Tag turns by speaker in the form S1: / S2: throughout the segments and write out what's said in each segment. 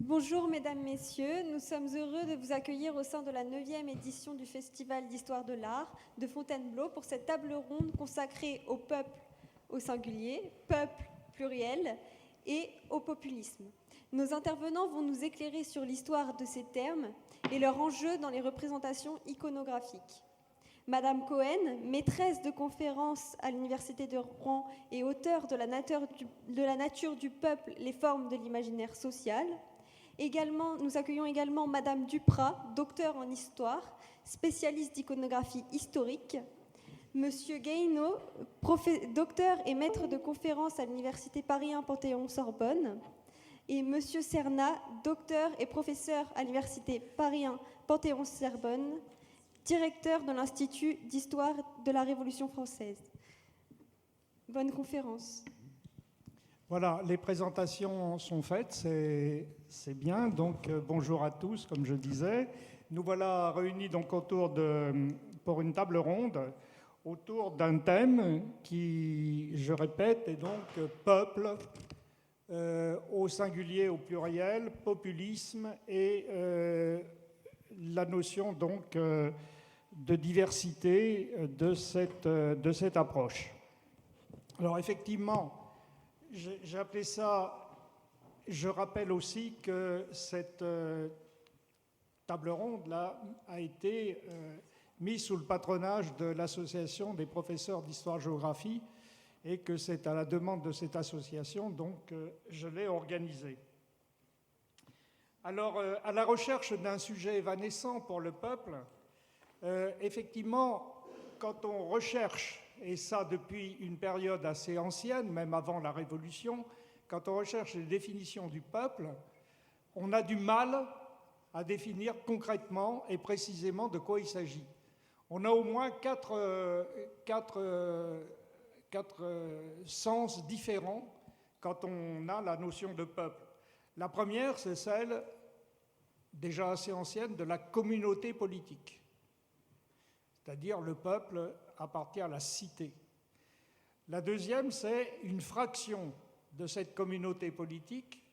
S1: Bonjour mesdames, messieurs, nous sommes heureux de vous accueillir au sein de la 9e édition du Festival d'Histoire de l'Art de Fontainebleau pour cette table ronde consacrée au peuple au singulier, peuple pluriel et au populisme. Nos intervenants vont nous éclairer sur l'histoire de ces termes et leur enjeu dans les représentations iconographiques. Madame Cohen, maîtresse de conférences à l'Université de Rouen et auteure de la nature du peuple, les formes de l'imaginaire social. Nous accueillons également Madame Duprat, docteur en histoire, spécialiste d'iconographie historique. Monsieur Guéhenno, docteur et maître de conférences à l'Université Paris 1 Panthéon-Sorbonne. Et Monsieur Cernat, docteur et professeur à l'Université Paris 1 Panthéon-Sorbonne, directeur de l'Institut d'histoire de la Révolution française. Bonne conférence.
S2: Voilà, les présentations sont faites, c'est bien. Donc, bonjour à tous, comme je disais. Nous voilà réunis donc pour une table ronde autour d'un thème qui, je répète, est donc peuple, au singulier, au pluriel, populisme et la notion donc de diversité de cette approche. Alors effectivement, j'ai appelé ça, je rappelle aussi que cette table ronde-là a été mise sous le patronage de l'Association des professeurs d'histoire-géographie et que c'est à la demande de cette association, donc je l'ai organisée. Alors, à la recherche d'un sujet évanescent pour le peuple, effectivement, quand on recherche, et ça depuis une période assez ancienne, même avant la Révolution, quand on recherche les définitions du peuple, on a du mal à définir concrètement et précisément de quoi il s'agit. On a au moins quatre sens différents quand on a la notion de peuple. La première, c'est celle, déjà assez ancienne, de la communauté politique. C'est-à-dire le peuple appartient à la cité. La deuxième, c'est une fraction de cette communauté politique,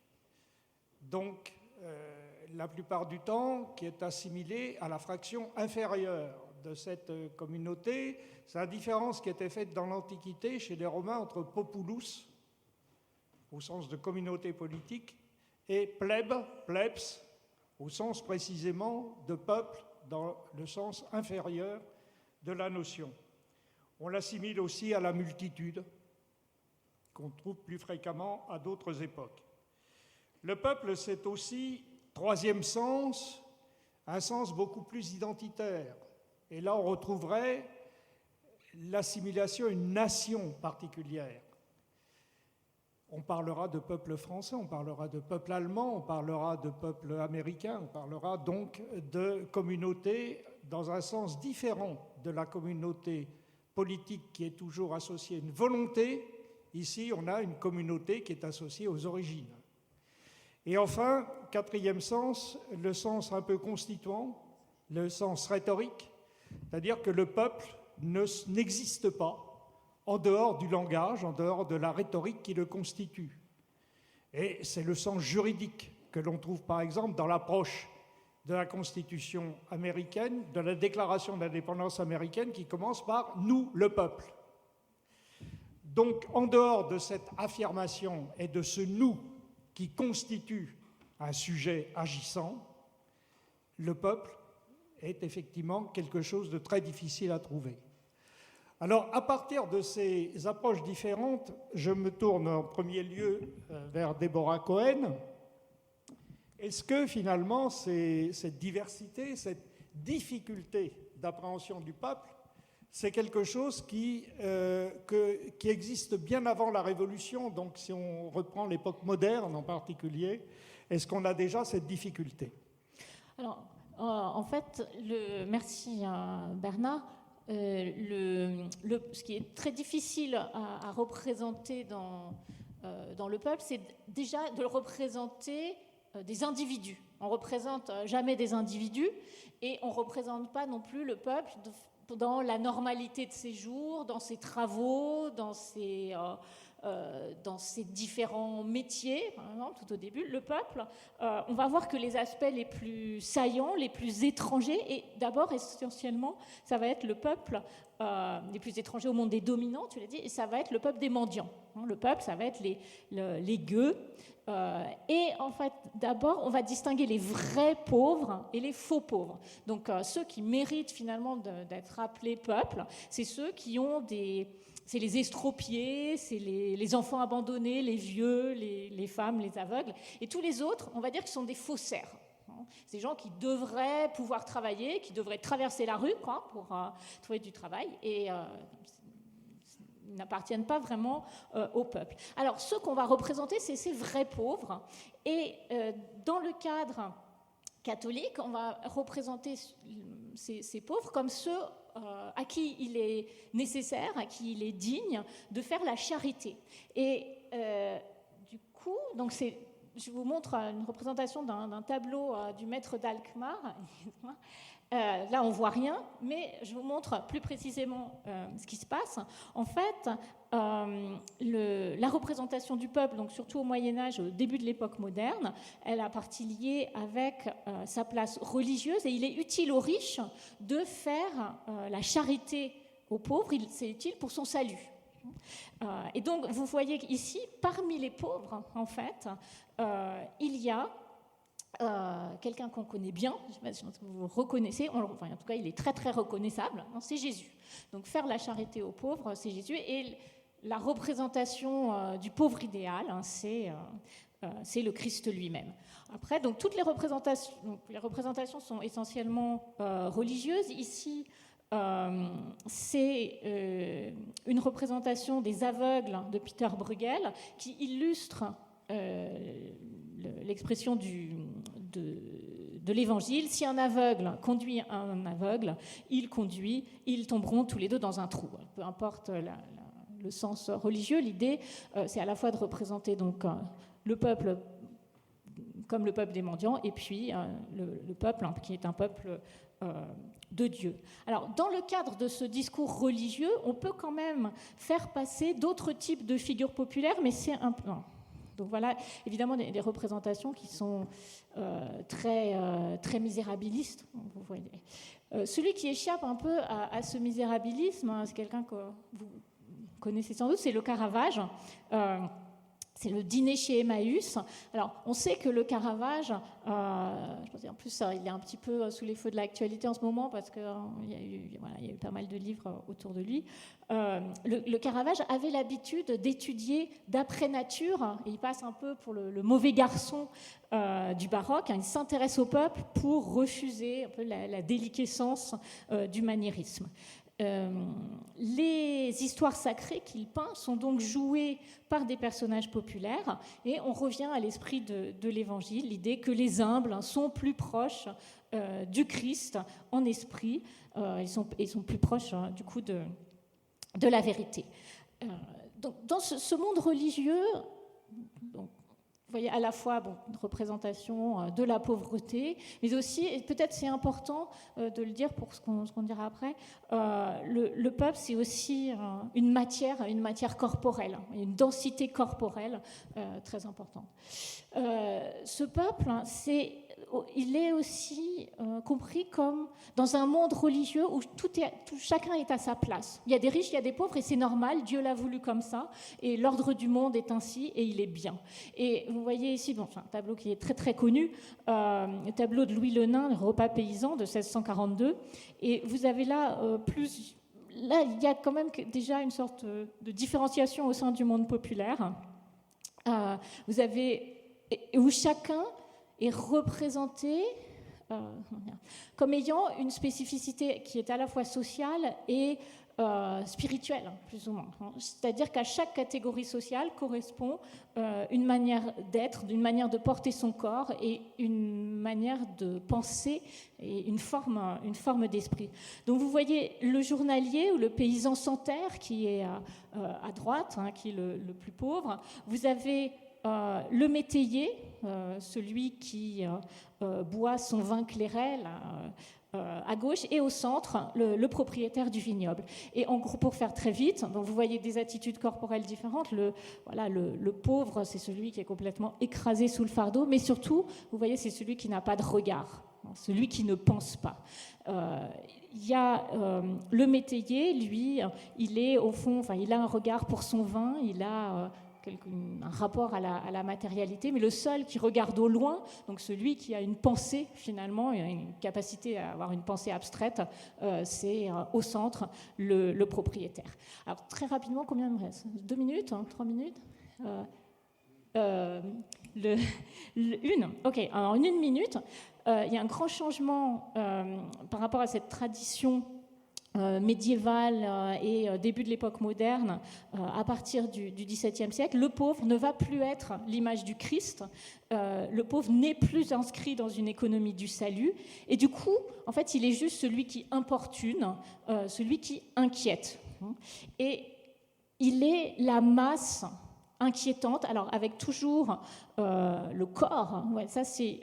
S2: donc la plupart du temps qui est assimilée à la fraction inférieure de cette communauté. C'est la différence qui était faite dans l'Antiquité chez les Romains entre populus, au sens de communauté politique, et plebs, au sens précisément de peuple, dans le sens inférieur de la notion. On l'assimile aussi à la multitude, qu'on trouve plus fréquemment à d'autres époques. Le peuple, c'est aussi, troisième sens, un sens beaucoup plus identitaire. Et là, on retrouverait l'assimilation à une nation particulière. On parlera de peuple français, on parlera de peuple allemand, on parlera de peuple américain, on parlera donc de communauté dans un sens différent de la communauté politique qui est toujours associée à une volonté. Ici, on a une communauté qui est associée aux origines. Et enfin, quatrième sens, le sens un peu constituant, le sens rhétorique, c'est-à-dire que le peuple n'existe pas en dehors du langage, en dehors de la rhétorique qui le constitue. Et c'est le sens juridique que l'on trouve par exemple dans l'approche de la Constitution américaine, de la Déclaration d'indépendance américaine qui commence par « nous, le peuple ». Donc en dehors de cette affirmation et de ce « nous » qui constitue un sujet agissant, le peuple est effectivement quelque chose de très difficile à trouver. Alors, à partir de ces approches différentes, je me tourne en premier lieu vers Deborah Cohen. Est-ce que finalement, cette diversité, cette difficulté d'appréhension du peuple, c'est quelque chose qui existe bien avant la Révolution? Donc, si on reprend l'époque moderne en particulier, est-ce qu'on a déjà cette difficulté?
S3: Alors, en fait, merci Bernard. Ce qui est très difficile à représenter dans le peuple, c'est déjà de le représenter des individus. On ne représente jamais des individus et on ne représente pas non plus le peuple dans la normalité de ses jours, dans ses travaux, dans ses dans ces différents métiers, par exemple, tout au début, le peuple, on va voir que les aspects les plus saillants, les plus étrangers, et d'abord, essentiellement, ça va être le peuple les plus étrangers au monde des dominants, tu l'as dit, et ça va être le peuple des mendiants. Le peuple, ça va être les gueux. Et en fait, d'abord, on va distinguer les vrais pauvres et les faux pauvres. Donc, ceux qui méritent finalement d'être appelés peuple, c'est ceux qui ont c'est les estropiés, c'est les enfants abandonnés, les vieux, les femmes, les aveugles. Et tous les autres, on va dire qu'ils sont des faussaires. C'est des gens qui devraient pouvoir travailler, qui devraient traverser la rue pour trouver du travail. Et n'appartiennent pas vraiment au peuple. Alors, ceux qu'on va représenter, c'est ces vrais pauvres. Et dans le cadre catholique, on va représenter ces pauvres comme ceux à qui il est nécessaire, à qui il est digne de faire la charité. Et du coup, donc je vous montre une représentation d'un tableau du maître d'Alkmaar. Là, on ne voit rien, mais je vous montre plus précisément ce qui se passe. En fait, la représentation du peuple, donc surtout au Moyen-Âge, au début de l'époque moderne, elle a partie liée avec sa place religieuse, et il est utile aux riches de faire la charité aux pauvres, c'est utile pour son salut. Et donc, vous voyez ici, parmi les pauvres, en fait, il y a quelqu'un qu'on connaît bien, je ne sais pas si vous reconnaissez, en tout cas il est très très reconnaissable, c'est Jésus. Donc faire la charité aux pauvres, c'est Jésus, et la représentation du pauvre idéal, c'est le Christ lui-même. Après, donc toutes les représentations sont essentiellement religieuses. Ici, c'est une représentation des aveugles de Peter Bruegel qui illustre l'expression de l'Évangile. Si un aveugle conduit un aveugle, ils tomberont tous les deux dans un trou. Peu importe le sens religieux, l'idée, c'est à la fois de représenter donc le peuple comme le peuple des mendiants, et puis le peuple qui est un peuple de Dieu. Alors, dans le cadre de ce discours religieux, on peut quand même faire passer d'autres types de figures populaires, mais c'est un peu... Donc voilà, évidemment, des représentations qui sont très misérabilistes. Vous voyez. Celui qui échappe un peu à ce misérabilisme, c'est quelqu'un que vous connaissez sans doute, c'est le Caravage. C'est le dîner chez Emmaüs. Alors, on sait que le Caravage, je pense, en plus, il est un petit peu sous les feux de l'actualité en ce moment parce qu'il y a eu pas mal de livres autour de lui. Le Caravage avait l'habitude d'étudier d'après nature. Il passe un peu pour le mauvais garçon du baroque. Il s'intéresse au peuple pour refuser un peu la déliquescence du maniérisme. Les histoires sacrées qu'il peint sont donc jouées par des personnages populaires, et on revient à l'esprit de l'Évangile, l'idée que les humbles sont plus proches du Christ en esprit, ils sont plus proches du coup de la vérité. Donc, dans ce monde religieux, donc, vous voyez à la fois une représentation de la pauvreté, mais aussi, et peut-être c'est important de le dire pour ce qu'on dira après, le peuple c'est aussi une matière corporelle, une densité corporelle très importante. Ce peuple, il est aussi compris comme dans un monde religieux où chacun est à sa place. Il y a des riches, il y a des pauvres, et c'est normal, Dieu l'a voulu comme ça, et l'ordre du monde est ainsi, et il est bien. Et vous voyez ici, c'est un tableau qui est très très connu, le tableau de Louis le Nain, le repas paysan de 1642, et vous avez là Là, il y a quand même déjà une sorte de différenciation au sein du monde populaire. Vous avez où chacun est représenté comme ayant une spécificité qui est à la fois sociale et spirituelle, plus ou moins. C'est-à-dire qu'à chaque catégorie sociale correspond une manière d'être, une manière de porter son corps et une manière de penser et une forme d'esprit. Donc vous voyez le journalier ou le paysan sans terre qui est à droite, qui est le plus pauvre. Vous avez le métayer, celui qui boit son vin clairet, à gauche, et au centre, le propriétaire du vignoble. Et en gros, pour faire très vite, donc vous voyez des attitudes corporelles différentes. Le pauvre, c'est celui qui est complètement écrasé sous le fardeau, mais surtout, vous voyez, c'est celui qui n'a pas de regard, celui qui ne pense pas. Il y a le métayer, lui, il est au fond, il a un regard pour son vin, il a un rapport à la matérialité, mais le seul qui regarde au loin, donc celui qui a une pensée finalement, une capacité à avoir une pensée abstraite, c'est au centre le propriétaire. Alors très rapidement, combien il me reste ? 2 minutes, 3 minutes Ok, alors en 1 minute, il y a un grand changement par rapport à cette tradition médiévale et début de l'époque moderne. À partir du XVIIe siècle, le pauvre ne va plus être l'image du Christ, le pauvre n'est plus inscrit dans une économie du salut, et du coup, en fait, il est juste celui qui importune, celui qui inquiète. Et il est la masse inquiétante, alors avec toujours le corps, ça c'est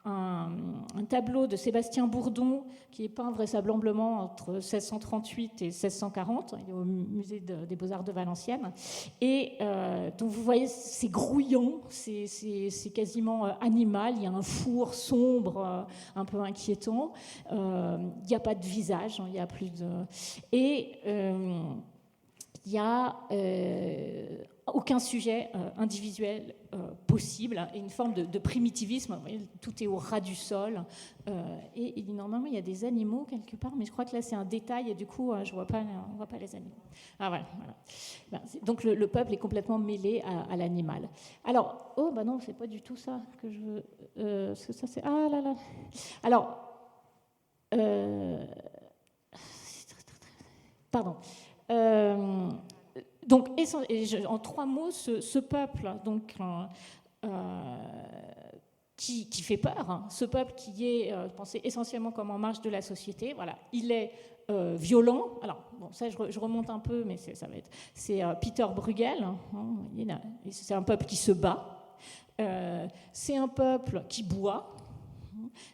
S3: un tableau de Sébastien Bourdon qui est peint vraisemblablement entre 1638 et 1640, il est au musée des Beaux-Arts de Valenciennes, et donc vous voyez c'est grouillant, c'est quasiment animal, il y a un four sombre un peu inquiétant, il n'y a pas de visage, il n'y a plus de... Et il n'y a aucun sujet individuel possible, et une forme de primitivisme. Vous voyez, tout est au ras du sol. Et normalement, il y a des animaux quelque part, mais je crois que là, c'est un détail, et du coup, on ne voit pas les animaux. Ah, voilà. Donc, le peuple est complètement mêlé à l'animal. Alors, non, c'est pas du tout ça que je veux. Parce que ça, c'est... Ah là là. Alors, pardon. Donc, en 3 mots, ce peuple donc, qui fait peur, ce peuple qui est pensé essentiellement comme en marge de la société, voilà, il est violent. Alors, bon, ça, je remonte un peu, mais c'est Peter Bruegel. C'est un peuple qui se bat. C'est un peuple qui boit.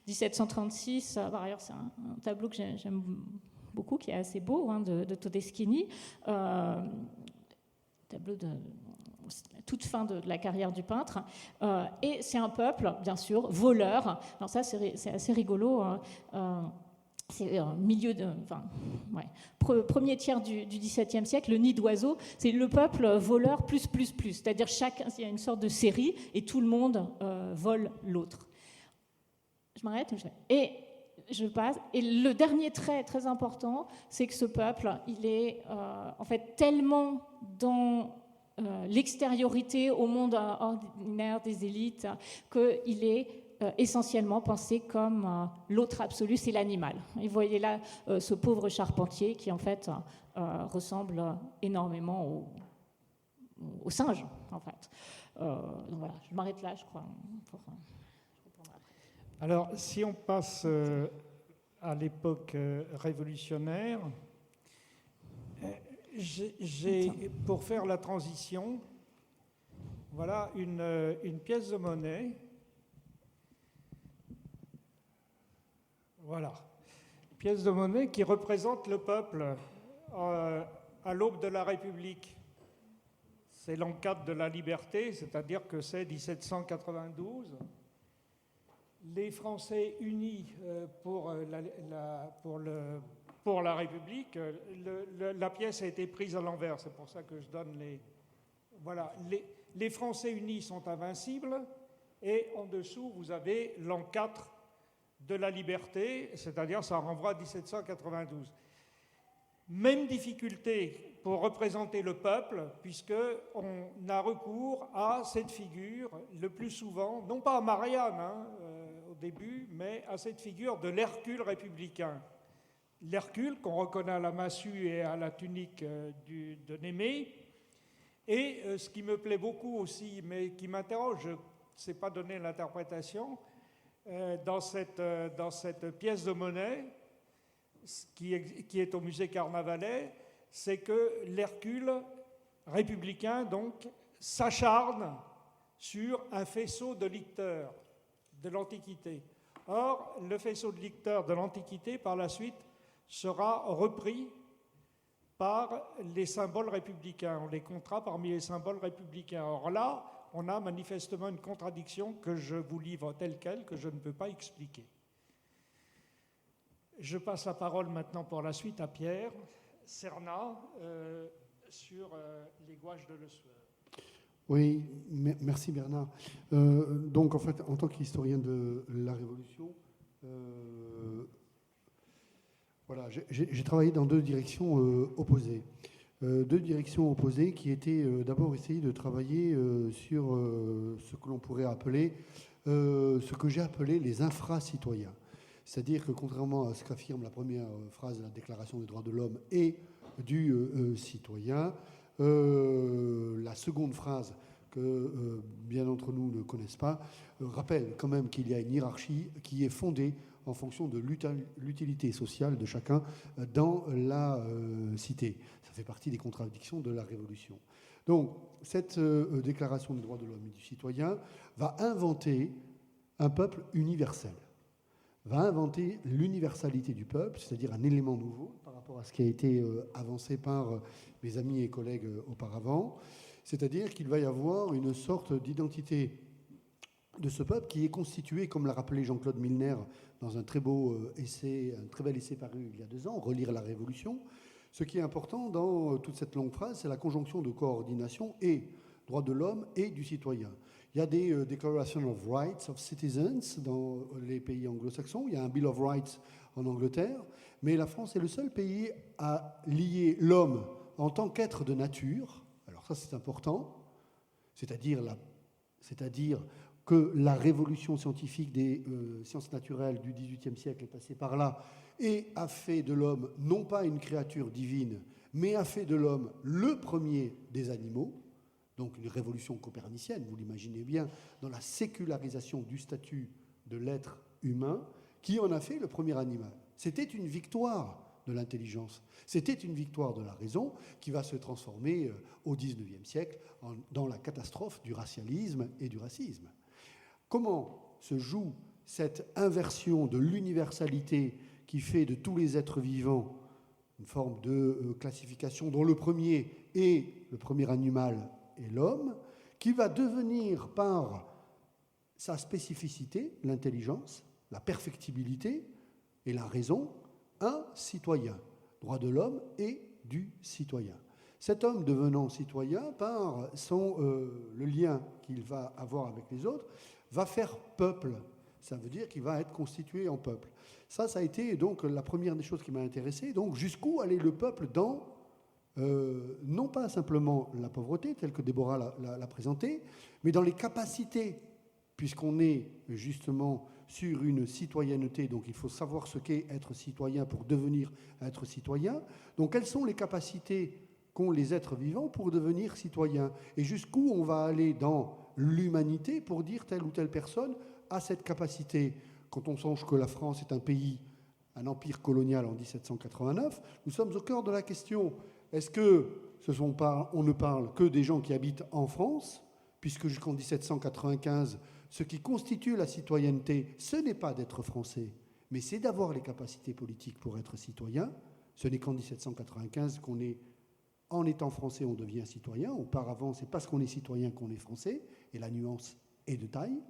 S3: 1736, par ailleurs, c'est un tableau que j'aime beaucoup, qui est assez beau, de Todeschini. Tableau de toute fin de la carrière du peintre. Et c'est un peuple, bien sûr, voleur. Alors ça, c'est assez rigolo. C'est milieu premier tiers du XVIIe siècle, le nid d'oiseau, c'est le peuple voleur plus. C'est-à-dire il y a une sorte de série et tout le monde vole l'autre. Je m'arrête ? Et je passe. Et le dernier trait très important, c'est que ce peuple, il est en fait tellement dans l'extériorité au monde ordinaire des élites qu'il est essentiellement pensé comme l'autre absolu, c'est l'animal. Et vous voyez là ce pauvre charpentier qui en fait ressemble énormément au singe, en fait. Donc voilà, je m'arrête là, je crois.
S2: Alors, si on passe à l'époque révolutionnaire, pour faire la transition, voilà une pièce de monnaie. Voilà, pièce de monnaie qui représente le peuple à l'aube de la République. C'est l'an 4 de la liberté, c'est-à-dire que c'est 1792. Les Français unis pour la République, la pièce a été prise à l'envers, c'est pour ça que je donne les... Voilà, les Français unis sont invincibles, et en dessous, vous avez l'an 4 de la liberté, c'est-à-dire ça renvoie à 1792. Même difficulté pour représenter le peuple, puisqu'on a recours à cette figure le plus souvent, non pas à Marianne au début, mais à cette figure de l'Hercule républicain. L'Hercule qu'on reconnaît à la massue et à la tunique de Némée. Et ce qui me plaît beaucoup aussi, mais qui m'interroge, je ne sais pas donner l'interprétation, dans cette pièce de monnaie qui est au musée Carnavalet, c'est que l'Hercule républicain donc s'acharne sur un faisceau de licteurs de l'Antiquité. Or, le faisceau de licteurs de l'Antiquité, par la suite, sera repris par les symboles républicains. On les comptera parmi les symboles républicains. Or là, on a manifestement une contradiction que je vous livre telle qu'elle, que je ne peux pas expliquer. Je passe la parole maintenant pour la suite à Pierre Cernat sur les gouaches de Le Sueur.
S4: Oui, merci Bernard. Donc en fait, en tant qu'historien de la Révolution, voilà, j'ai travaillé dans deux directions opposées. Deux directions opposées qui étaient d'abord essayer de travailler sur ce que l'on pourrait appeler, ce que j'ai appelé les infra-citoyens. C'est-à-dire que contrairement à ce qu'affirme la première phrase de la Déclaration des droits de l'homme et du citoyen, la seconde phrase que bien d'entre nous ne connaissent pas rappelle quand même qu'il y a une hiérarchie qui est fondée en fonction de l'utilité sociale de chacun dans la cité. Ça fait partie des contradictions de la Révolution. Donc, cette Déclaration des droits de l'homme et du citoyen va inventer un peuple universel, va inventer l'universalité du peuple, c'est-à-dire un élément nouveau par rapport à ce qui a été avancé par mes amis et collègues auparavant, c'est-à-dire qu'il va y avoir une sorte d'identité de ce peuple qui est constitué, comme l'a rappelé Jean-Claude Milner dans un très beau essai, un très bel essai paru il y a 2 ans, Relire la Révolution. Ce qui est important dans toute cette longue phrase, c'est la conjonction de coordination et droits de l'homme et du citoyen. Il y a des Declaration of Rights of Citizens dans les pays anglo-saxons, il y a un Bill of Rights en Angleterre, mais la France est le seul pays à lier l'homme en tant qu'être de nature, alors ça c'est important, c'est-à-dire que la révolution scientifique des sciences naturelles du XVIIIe siècle est passée par là et a fait de l'homme non pas une créature divine, mais a fait de l'homme le premier des animaux. Donc une révolution copernicienne, vous l'imaginez bien, dans la sécularisation du statut de l'être humain, qui en a fait le premier animal. C'était une victoire de l'intelligence, c'était une victoire de la raison qui va se transformer au XIXe siècle dans la catastrophe du racialisme et du racisme. Comment se joue cette inversion de l'universalité qui fait de tous les êtres vivants une forme de classification dont le premier est le premier animal et l'homme, qui va devenir par sa spécificité, l'intelligence, la perfectibilité et la raison, un citoyen, droit de l'homme et du citoyen. Cet homme devenant citoyen, par le lien qu'il va avoir avec les autres, va faire peuple. Ça veut dire qu'il va être constitué en peuple. Ça a été donc la première des choses qui m'a intéressé. Donc jusqu'où allait le peuple dans non pas simplement la pauvreté, telle que Déborah l'a présentée, mais dans les capacités, puisqu'on est justement sur une citoyenneté, donc il faut savoir ce qu'est être citoyen pour devenir être citoyen. Donc quelles sont les capacités qu'ont les êtres vivants pour devenir citoyens? Et jusqu'où on va aller dans l'humanité pour dire telle ou telle personne a cette capacité? Quand on songe que la France est un pays, un empire colonial en 1789, nous sommes au cœur de la question. Est-ce que on ne parle que des gens qui habitent en France, puisque jusqu'en 1795, ce qui constitue la citoyenneté, ce n'est pas d'être français, mais c'est d'avoir les capacités politiques pour être citoyen. Ce n'est qu'en 1795 en étant français, on devient citoyen. Auparavant, c'est parce qu'on est citoyen qu'on est français, et la nuance est de taille.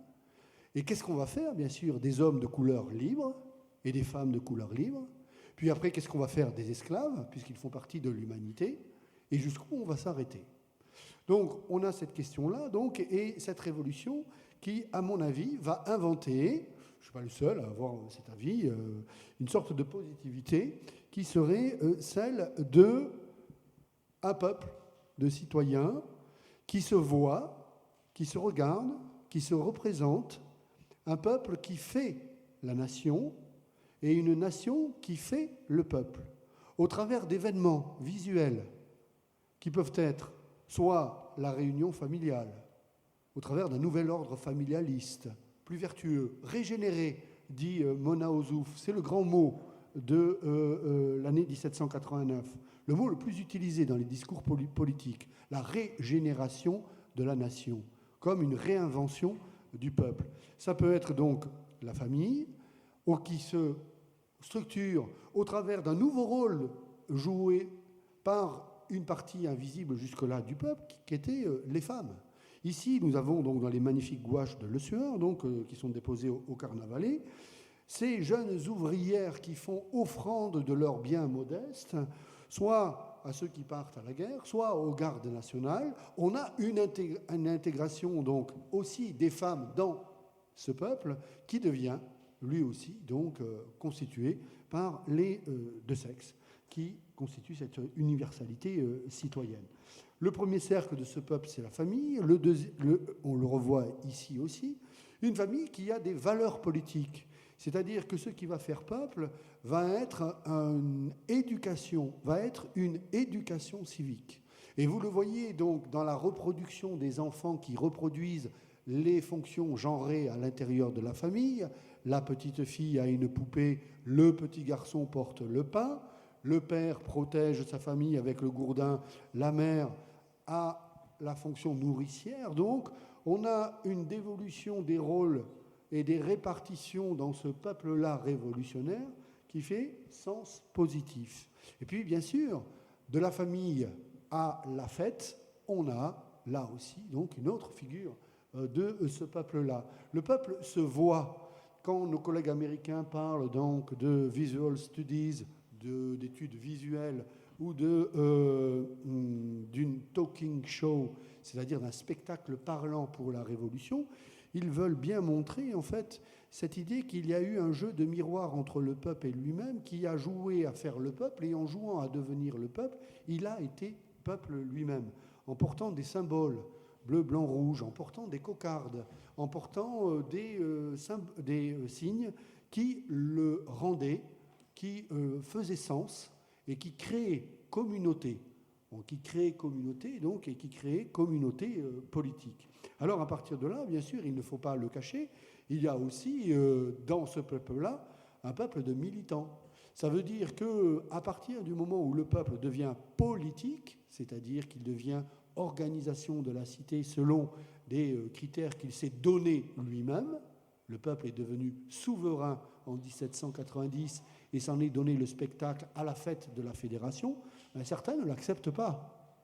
S4: Et qu'est-ce qu'on va faire? Bien sûr, des hommes de couleur libre et des femmes de couleur libre. Puis après, qu'est-ce qu'on va faire? Des esclaves, puisqu'ils font partie de l'humanité. Et jusqu'où on va s'arrêter? Donc, on a cette question-là, et cette révolution qui, à mon avis, va inventer, je ne suis pas le seul à avoir cet avis, une sorte de positivité qui serait celle d'un peuple de citoyens qui se voit, qui se regarde, qui se représente, un peuple qui fait la nation et une nation qui fait le peuple, au travers d'événements visuels qui peuvent être soit la réunion familiale, au travers d'un nouvel ordre familialiste, plus vertueux, régénéré, dit Mona Ozouf. C'est le grand mot de l'année 1789, le mot le plus utilisé dans les discours politiques, la régénération de la nation, comme une réinvention du peuple. Ça peut être donc la famille, qui se structure au travers d'un nouveau rôle joué par une partie invisible jusque-là du peuple, qui étaient les femmes. Ici, nous avons donc dans les magnifiques gouaches de Le Sueur, qui sont déposées au Carnavalet, ces jeunes ouvrières qui font offrande de leurs biens modestes, soit à ceux qui partent à la guerre, soit aux gardes nationales. On a une intégration donc aussi des femmes dans ce peuple qui devient lui aussi donc constitué par les deux sexes qui constituent cette universalité citoyenne. Le premier cercle de ce peuple, c'est la famille. On le revoit ici aussi, une famille qui a des valeurs politiques. C'est-à-dire que ce qui va faire peuple va être une éducation civique. Et vous le voyez donc dans la reproduction des enfants qui reproduisent les fonctions genrées à l'intérieur de la famille. La petite fille a une poupée, le petit garçon porte le pain, le père protège sa famille avec le gourdin, la mère a la fonction nourricière. Donc on a une dévolution des rôles et des répartitions dans ce peuple-là révolutionnaire qui fait sens positif. Et puis, bien sûr, de la famille à la fête, on a là aussi donc une autre figure de ce peuple-là. Le peuple se voit. Quand nos collègues américains parlent donc de visual studies, d'études visuelles ou d'une talking show, c'est-à-dire d'un spectacle parlant pour la Révolution, ils veulent bien montrer, en fait, cette idée qu'il y a eu un jeu de miroir entre le peuple et lui-même, qui a joué à faire le peuple, et en jouant à devenir le peuple, il a été peuple lui-même, en portant des symboles, bleu, blanc, rouge, en portant des cocardes, en portant des signes qui le rendaient, qui faisaient sens, et qui créaient communauté. Qui crée communauté, donc, et qui crée communauté politique. Alors, à partir de là, bien sûr, il ne faut pas le cacher, il y a aussi, dans ce peuple-là, un peuple de militants. Ça veut dire qu'à partir du moment où le peuple devient politique, c'est-à-dire qu'il devient organisation de la cité selon des critères qu'il s'est donnés lui-même, le peuple est devenu souverain en 1790 et s'en est donné le spectacle à la fête de la Fédération, ben certains ne l'acceptent pas.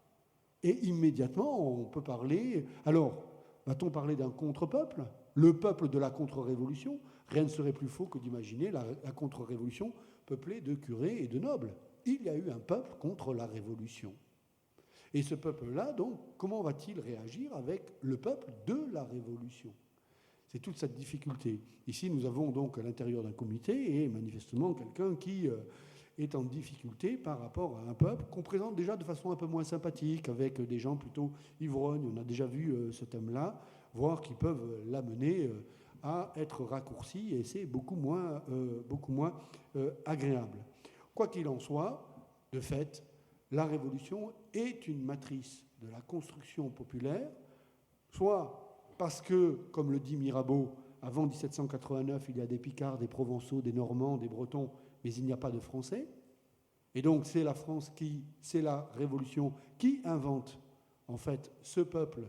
S4: Et immédiatement, on peut parler... Alors, va-t-on parler d'un contre-peuple ? Le peuple de la contre-révolution ? Rien ne serait plus faux que d'imaginer la contre-révolution peuplée de curés et de nobles. Il y a eu un peuple contre la révolution. Et ce peuple-là, donc, comment va-t-il réagir avec le peuple de la révolution ? C'est toute cette difficulté. Ici, nous avons donc à l'intérieur d'un comité et manifestement quelqu'un qui est en difficulté par rapport à un peuple qu'on présente déjà de façon un peu moins sympathique, avec des gens plutôt ivrognes. On a déjà vu ce thème-là, voire qui peuvent l'amener à être raccourci, et c'est beaucoup moins agréable. Quoi qu'il en soit, de fait, la Révolution est une matrice de la construction populaire, soit parce que, comme le dit Mirabeau, avant 1789, il y a des Picards, des Provençaux, des Normands, des Bretons, mais il n'y a pas de Français. Et donc c'est la France c'est la Révolution qui invente en fait ce peuple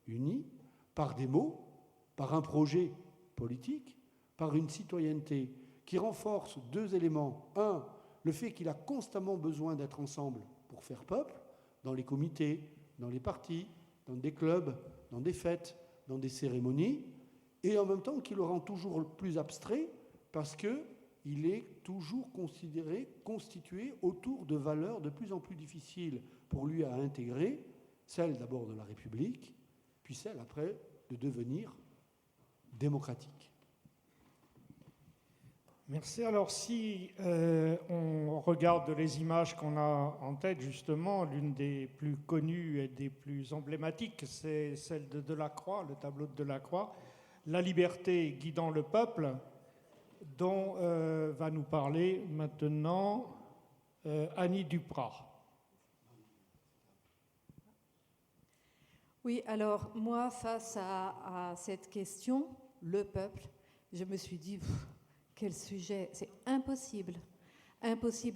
S4: uni par des mots, par un projet politique, par une citoyenneté qui renforce deux éléments. Un, le fait qu'il a constamment besoin d'être ensemble pour faire peuple, dans les comités, dans les partis, dans des clubs, dans des fêtes, dans des cérémonies, et en même temps qu'il le rend toujours plus abstrait parce qu'il est toujours constitué autour de valeurs de plus en plus difficiles pour lui à intégrer, celle d'abord de la République, puis celle après de devenir démocratique.
S2: Merci. Alors si on regarde les images qu'on a en tête, justement, l'une des plus connues et des plus emblématiques, c'est celle de Delacroix, le tableau de Delacroix, La liberté guidant le peuple, dont va nous parler maintenant Annie Duprat.
S5: Oui, alors moi, face à cette question, le peuple, je me suis dit... Quel sujet, c'est impossible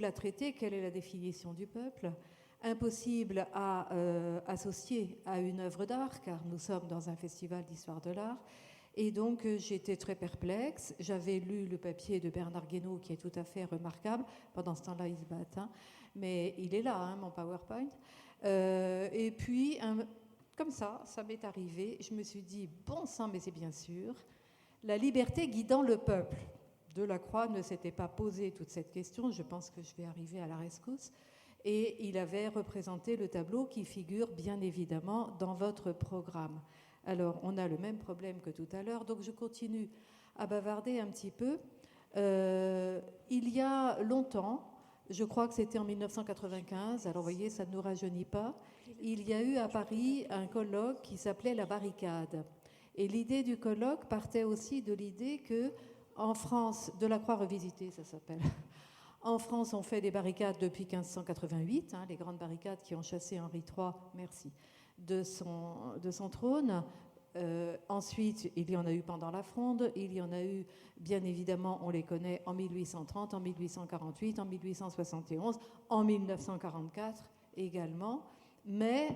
S5: à traiter. Quelle est la définition du peuple ? Impossible à associer à une œuvre d'art, car nous sommes dans un festival d'histoire de l'art. Et donc, j'étais très perplexe. J'avais lu le papier de Bernard Guénaud, qui est tout à fait remarquable. Pendant ce temps-là, il se bat, hein. Mais il est là, hein, mon PowerPoint. Et puis, comme ça m'est arrivé. Je me suis dit, bon sang, mais c'est bien sûr, la liberté guidant le peuple. Delacroix ne s'était pas posé toute cette question. Je pense que je vais arriver à la rescousse. Et il avait représenté le tableau qui figure bien évidemment dans votre programme. Alors, on a le même problème que tout à l'heure, donc je continue à bavarder un petit peu. Il y a longtemps, je crois que c'était en 1995, alors vous voyez, ça ne nous rajeunit pas, il y a eu à Paris un colloque qui s'appelait La Barricade. Et l'idée du colloque partait aussi de l'idée que, en France, Delacroix revisité, ça s'appelle. En France, on fait des barricades depuis 1588, hein, les grandes barricades qui ont chassé Henri III, merci, de son trône. Ensuite, il y en a eu pendant la Fronde, il y en a eu, bien évidemment, on les connaît en 1830, en 1848, en 1871, en 1944 également. Mais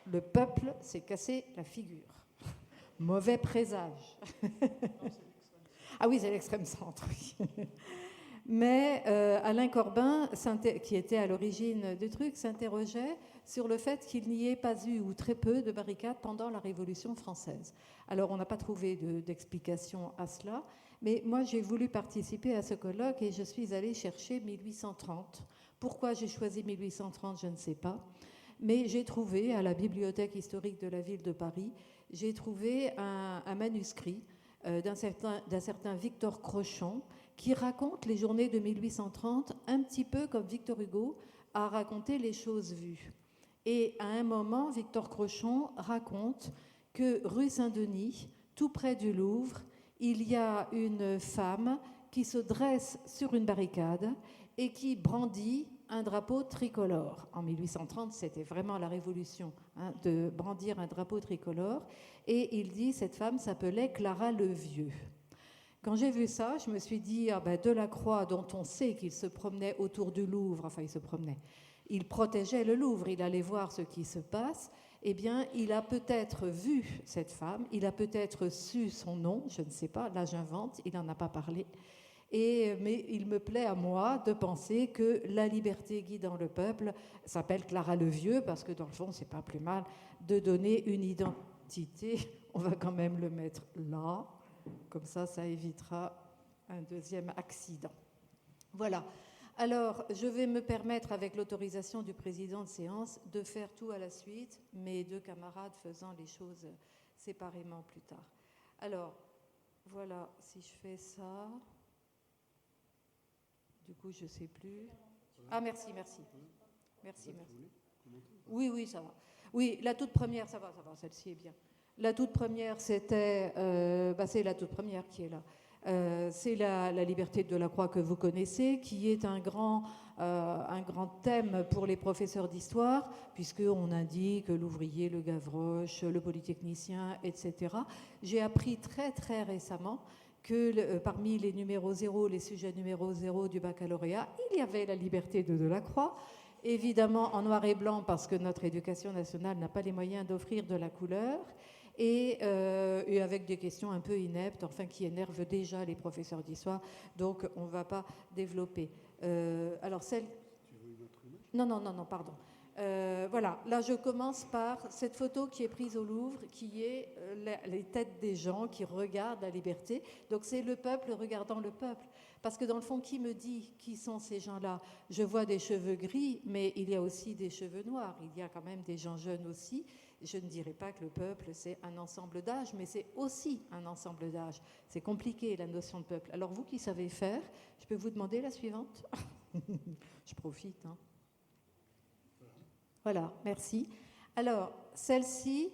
S5: le peuple s'est cassé la figure. Mauvais présage. Ah oui, c'est l'extrême centre, oui. Mais Alain Corbin, qui était à l'origine du truc, s'interrogeait sur le fait qu'il n'y ait pas eu, ou très peu, de barricades pendant la Révolution française. Alors, on n'a pas trouvé d'explication à cela, mais moi, j'ai voulu participer à ce colloque et je suis allée chercher 1830. Pourquoi j'ai choisi 1830, je ne sais pas. Mais j'ai trouvé, à la Bibliothèque historique de la ville de Paris, j'ai trouvé un manuscrit d'un certain Victor Crochon, qui raconte les journées de 1830 un petit peu comme Victor Hugo a raconté les choses vues. Et à un moment, Victor Crochon raconte que rue Saint-Denis, tout près du Louvre, il y a une femme qui se dresse sur une barricade et qui brandit un drapeau tricolore. En 1830, c'était vraiment la révolution, hein, de brandir un drapeau tricolore. Et il dit, cette femme s'appelait Clara Levieux. Quand j'ai vu ça, je me suis dit, Delacroix, dont on sait qu'il se promenait autour du Louvre, enfin il se promenait, il protégeait le Louvre, il allait voir ce qui se passe, eh bien, il a peut-être vu cette femme, il a peut-être su son nom, je ne sais pas, là j'invente, il n'en a pas parlé, mais il me plaît à moi de penser que la liberté guidant le peuple s'appelle Clara Levieux, parce que dans le fond, c'est pas plus mal de donner une identité, on va quand même le mettre là, comme ça évitera un deuxième accident. Voilà. Alors, je vais me permettre, avec l'autorisation du président de séance, de faire tout à la suite, mes deux camarades faisant les choses séparément plus tard. Alors, voilà, si je fais ça... Du coup, je ne sais plus. Ah, merci. Oui, ça va. Oui, la toute première, ça va, celle-ci est bien. La toute première, c'est la toute première qui est là. C'est la liberté de Delacroix que vous connaissez, qui est un grand thème pour les professeurs d'histoire, puisqu'on indique l'ouvrier, le Gavroche, le polytechnicien, etc. J'ai appris très, très récemment que parmi les numéros 0, les sujets numéro 0 du baccalauréat, il y avait la liberté de Delacroix, évidemment en noir et blanc, parce que notre éducation nationale n'a pas les moyens d'offrir de la couleur, et avec des questions un peu ineptes, enfin qui énervent déjà les professeurs d'histoire, donc on ne va pas développer. Alors celle... Tu veux une autre image ? Non, pardon. Voilà, là je commence par cette photo qui est prise au Louvre, qui est les têtes des gens qui regardent la liberté. Donc c'est le peuple regardant le peuple. Parce que dans le fond, qui me dit qui sont ces gens-là ? Je vois des cheveux gris, mais il y a aussi des cheveux noirs. Il y a quand même des gens jeunes aussi. Je ne dirais pas que le peuple, c'est un ensemble d'âges, mais c'est aussi un ensemble d'âges. C'est compliqué, la notion de peuple. Alors vous qui savez faire, je peux vous demander la suivante ? Je profite, hein. Voilà, merci. Alors, celle-ci,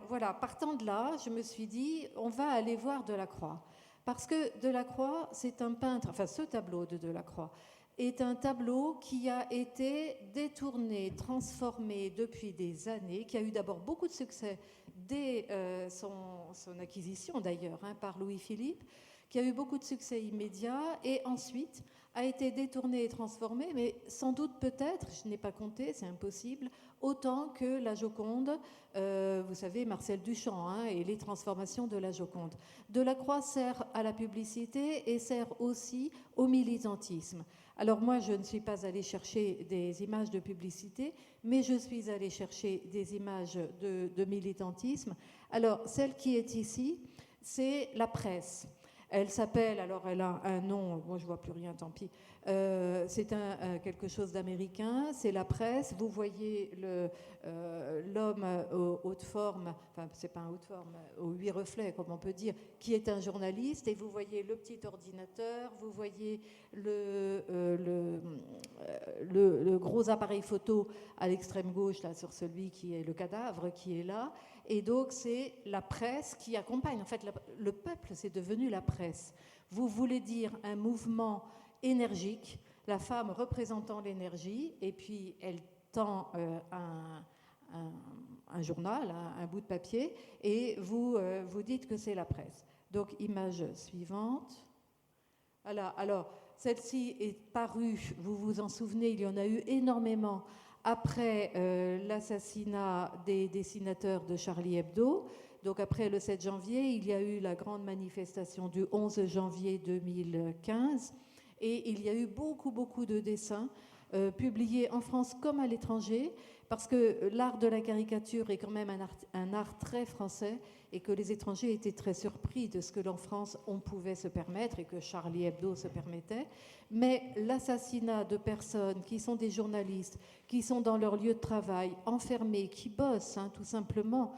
S5: voilà, partant de là, je me suis dit, on va aller voir Delacroix. Parce que Delacroix, c'est un peintre, enfin ce tableau de Delacroix, est un tableau qui a été détourné, transformé depuis des années, qui a eu d'abord beaucoup de succès dès son acquisition d'ailleurs, hein, par Louis-Philippe, qui a eu beaucoup de succès immédiat et ensuite a été détourné et transformé, mais sans doute peut-être, je n'ai pas compté, c'est impossible, autant que la Joconde, vous savez, Marcel Duchamp, hein, et les transformations de la Joconde. Delacroix sert à la publicité et sert aussi au militantisme. Alors moi, je ne suis pas allée chercher des images de publicité, mais je suis allée chercher des images de militantisme. Alors, celle qui est ici, c'est la presse. Elle s'appelle, alors elle a un nom, moi je ne vois plus rien, tant pis, c'est quelque chose d'américain, c'est la presse. Vous voyez l'homme haute forme, enfin c'est pas un haute forme, aux 8 reflets, comme on peut dire, qui est un journaliste, et vous voyez le petit ordinateur, vous voyez le gros appareil photo à l'extrême gauche, là, sur celui qui est le cadavre qui est là. Et donc, c'est la presse qui accompagne. En fait, le peuple, c'est devenu la presse. Vous voulez dire un mouvement énergique, la femme représentant l'énergie, et puis elle tend un journal, un bout de papier, et vous dites que c'est la presse. Donc, image suivante. Voilà. Alors, celle-ci est parue, vous vous en souvenez, il y en a eu énormément après l'assassinat des dessinateurs de Charlie Hebdo. Donc après le 7 janvier, il y a eu la grande manifestation du 11 janvier 2015 et il y a eu beaucoup de dessins publiés en France comme à l'étranger, parce que l'art de la caricature est quand même un art très français et que les étrangers étaient très surpris de ce que en France on pouvait se permettre et que Charlie Hebdo se permettait. Mais l'assassinat de personnes qui sont des journalistes, qui sont dans leur lieu de travail, enfermés, qui bossent tout simplement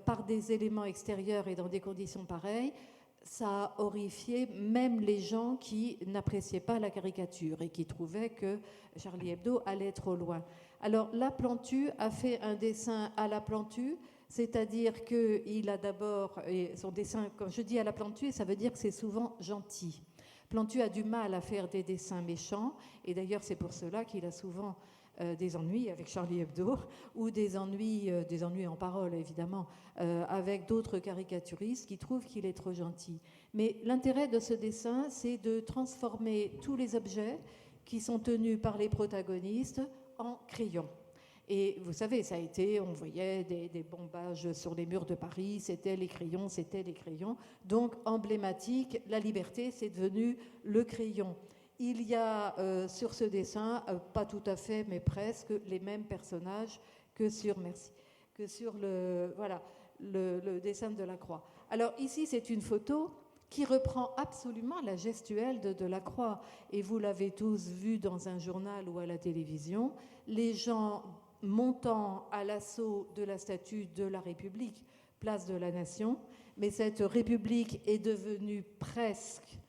S5: par des éléments extérieurs et dans des conditions pareilles, ça a horrifié même les gens qui n'appréciaient pas la caricature et qui trouvaient que Charlie Hebdo allait trop loin. Alors, La Plantu a fait un dessin à la Plantu, c'est-à-dire qu'il a d'abord, et son dessin, quand je dis à la Plantu, ça veut dire que c'est souvent gentil. Plantu a du mal à faire des dessins méchants, et d'ailleurs c'est pour cela qu'il a souvent des ennuis avec Charlie Hebdo, ou des ennuis en parole évidemment, avec d'autres caricaturistes qui trouvent qu'il est trop gentil. Mais l'intérêt de ce dessin, c'est de transformer tous les objets qui sont tenus par les protagonistes en crayons. Et vous savez, ça a été, on voyait des bombages sur les murs de Paris, c'était les crayons. Donc, emblématique, la liberté, c'est devenu le crayon. Il y a sur ce dessin, pas tout à fait, mais presque, les mêmes personnages que sur le dessin de Delacroix. Alors ici, c'est une photo qui reprend absolument la gestuelle de Delacroix. Et vous l'avez tous vu dans un journal ou à la télévision, les gens montant à l'assaut de la statue de la République, place de la Nation. Mais cette République est devenue presque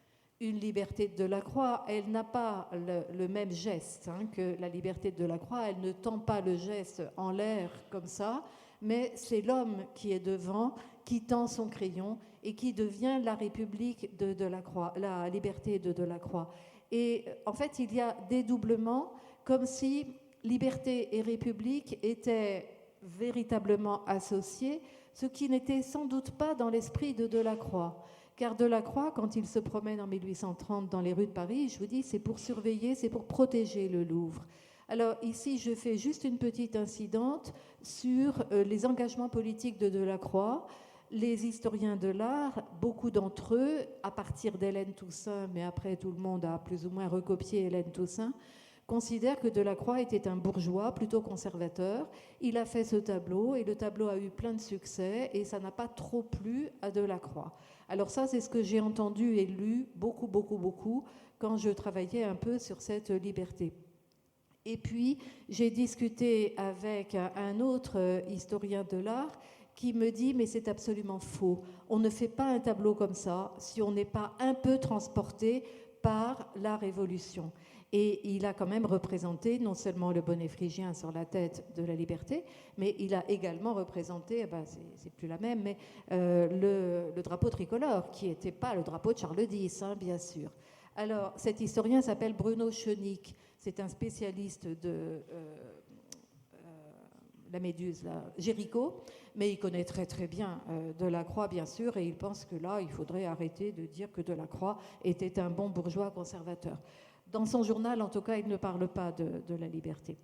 S5: une liberté de Delacroix. Elle n'a pas le même geste que la liberté de Delacroix. Elle ne tend pas le geste en l'air comme ça, mais c'est l'homme qui est devant, qui tend son crayon et qui devient la République de Delacroix, la liberté de Delacroix. Et en fait, il y a dédoublement, comme si liberté et République étaient véritablement associés, ce qui n'était sans doute pas dans l'esprit de Delacroix. Car Delacroix, quand il se promène en 1830 dans les rues de Paris, je vous dis, c'est pour surveiller, c'est pour protéger le Louvre. Alors ici, je fais juste une petite incidente sur les engagements politiques de Delacroix. Les historiens de l'art, beaucoup d'entre eux, à partir d'Hélène Toussaint, mais après tout le monde a plus ou moins recopié Hélène Toussaint, considèrent que Delacroix était un bourgeois plutôt conservateur. Il a fait ce tableau et le tableau a eu plein de succès et ça n'a pas trop plu à Delacroix. Alors ça, c'est ce que j'ai entendu et lu beaucoup quand je travaillais un peu sur cette liberté. Et puis, j'ai discuté avec un autre historien de l'art qui me dit « mais c'est absolument faux. On ne fait pas un tableau comme ça si on n'est pas un peu transporté par la Révolution ». Et il a quand même représenté non seulement le bonnet phrygien sur la tête de la liberté, mais il a également représenté, c'est plus la même, mais le drapeau tricolore, qui n'était pas le drapeau de Charles X, bien sûr. Alors, cet historien s'appelle Bruno Schoenig. C'est un spécialiste de la méduse, Géricault, mais il connaît très très bien Delacroix, bien sûr, et il pense que là, il faudrait arrêter de dire que Delacroix était un bon bourgeois conservateur. Dans son journal, en tout cas, il ne parle pas de la liberté.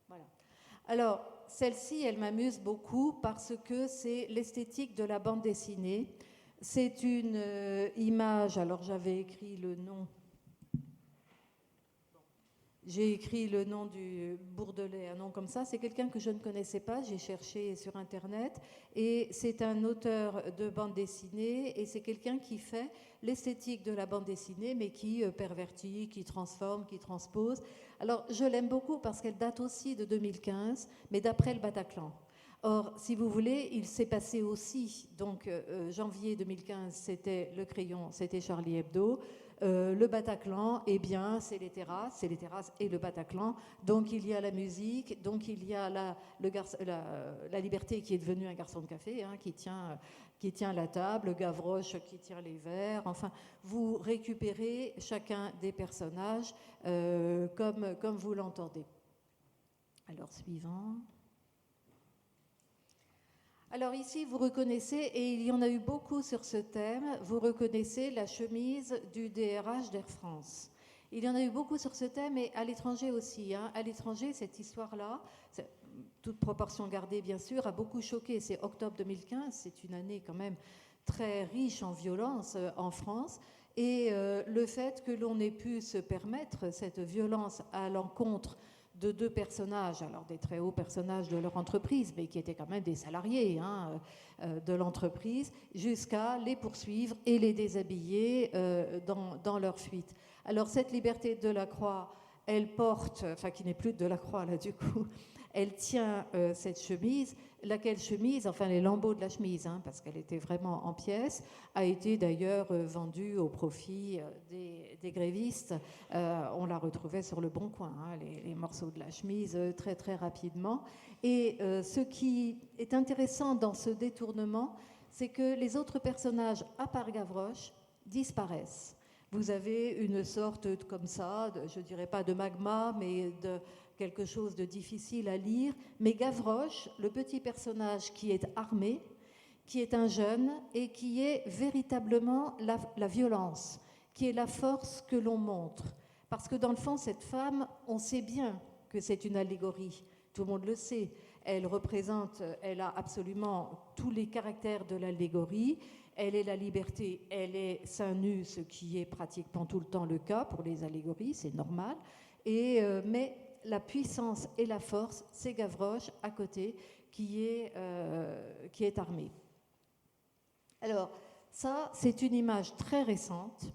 S5: Voilà. Alors, celle-ci, elle m'amuse beaucoup parce que c'est l'esthétique de la bande dessinée. C'est une image, alors j'avais écrit le nom. J'ai écrit le nom du Bourdelais, un nom comme ça. C'est quelqu'un que je ne connaissais pas, j'ai cherché sur Internet. Et c'est un auteur de bande dessinée et c'est quelqu'un qui fait l'esthétique de la bande dessinée, mais qui pervertit, qui transforme, qui transpose. Alors, je l'aime beaucoup parce qu'elle date aussi de 2015, mais d'après le Bataclan. Or, si vous voulez, il s'est passé aussi, donc janvier 2015, c'était Le Crayon, c'était Charlie Hebdo. Le Bataclan, eh bien, c'est les terrasses et le Bataclan. Donc, il y a la musique, donc il y a la liberté qui est devenue un garçon de café, hein, qui tient la table, Gavroche qui tient les verres. Enfin, vous récupérez chacun des personnages comme vous l'entendez. Alors, suivant. Alors ici, vous reconnaissez, et il y en a eu beaucoup sur ce thème, vous reconnaissez la chemise du DRH d'Air France. Il y en a eu beaucoup sur ce thème, et à l'étranger aussi. Hein. À l'étranger, cette histoire-là, toute proportion gardée bien sûr, a beaucoup choqué. C'est octobre 2015, c'est une année quand même très riche en violence en France. Et le fait que l'on ait pu se permettre cette violence à l'encontre de deux personnages, alors des très hauts personnages de leur entreprise, mais qui étaient quand même des salariés de l'entreprise, jusqu'à les poursuivre et les déshabiller dans leur fuite. Alors cette liberté de Delacroix, elle porte, enfin qui n'est plus de Delacroix là du coup, elle tient cette chemise, laquelle chemise, enfin les lambeaux de la chemise, hein, parce qu'elle était vraiment en pièces, a été d'ailleurs vendue au profit des grévistes. On la retrouvait sur le Bon Coin, hein, les morceaux de la chemise, très très rapidement. Et ce qui est intéressant dans ce détournement, c'est que les autres personnages, à part Gavroche, disparaissent. Vous avez une sorte comme ça, je ne dirais pas de magma, mais de quelque chose de difficile à lire. Mais Gavroche, le petit personnage qui est armé, qui est un jeune et qui est véritablement la violence, qui est la force que l'on montre. Parce que dans le fond, cette femme, on sait bien que c'est une allégorie. Tout le monde le sait. Elle a absolument tous les caractères de l'allégorie. Elle est la liberté, elle est seins nus, ce qui est pratiquement tout le temps le cas pour les allégories, c'est normal. Mais la puissance et la force, c'est Gavroche à côté qui est armé. Alors, ça, c'est une image très récente.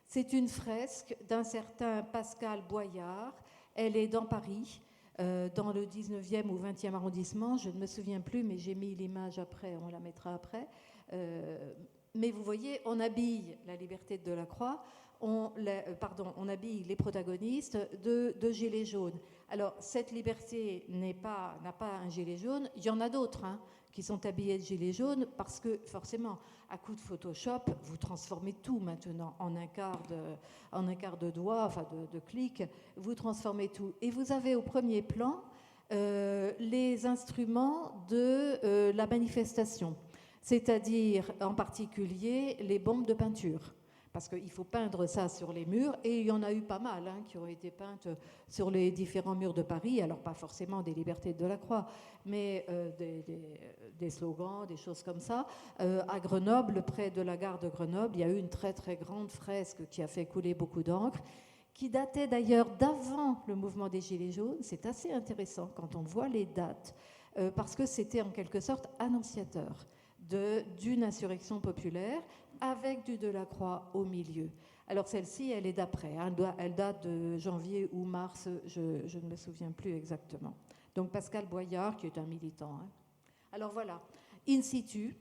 S5: C'est une fresque d'un certain Pascal Boyard. Elle est dans Paris, dans le 19e ou 20e arrondissement. Je ne me souviens plus, mais j'ai mis l'image après, on la mettra après. Mais vous voyez, on habille la liberté de Delacroix, on habille les protagonistes de gilets jaunes. Alors, cette liberté n'a pas un gilet jaune. Il y en a d'autres qui sont habillés de gilets jaunes parce que, forcément, à coup de Photoshop, vous transformez tout maintenant en un quart de doigt, enfin de clic, vous transformez tout. Et vous avez au premier plan les instruments de la manifestation, c'est-à-dire en particulier les bombes de peinture. Parce qu'il faut peindre ça sur les murs, et il y en a eu pas mal qui ont été peintes sur les différents murs de Paris, alors pas forcément des libertés de Delacroix, mais des slogans, des choses comme ça. À Grenoble, près de la gare de Grenoble, il y a eu une très très grande fresque qui a fait couler beaucoup d'encre, qui datait d'ailleurs d'avant le mouvement des Gilets jaunes. C'est assez intéressant quand on voit les dates, parce que c'était en quelque sorte annonciateur d'une insurrection populaire, avec du Delacroix au milieu. Alors celle-ci, elle est d'après. Elle date de janvier ou mars, je ne me souviens plus exactement. Donc Pascal Boyard, qui est un militant. Alors voilà, In situ,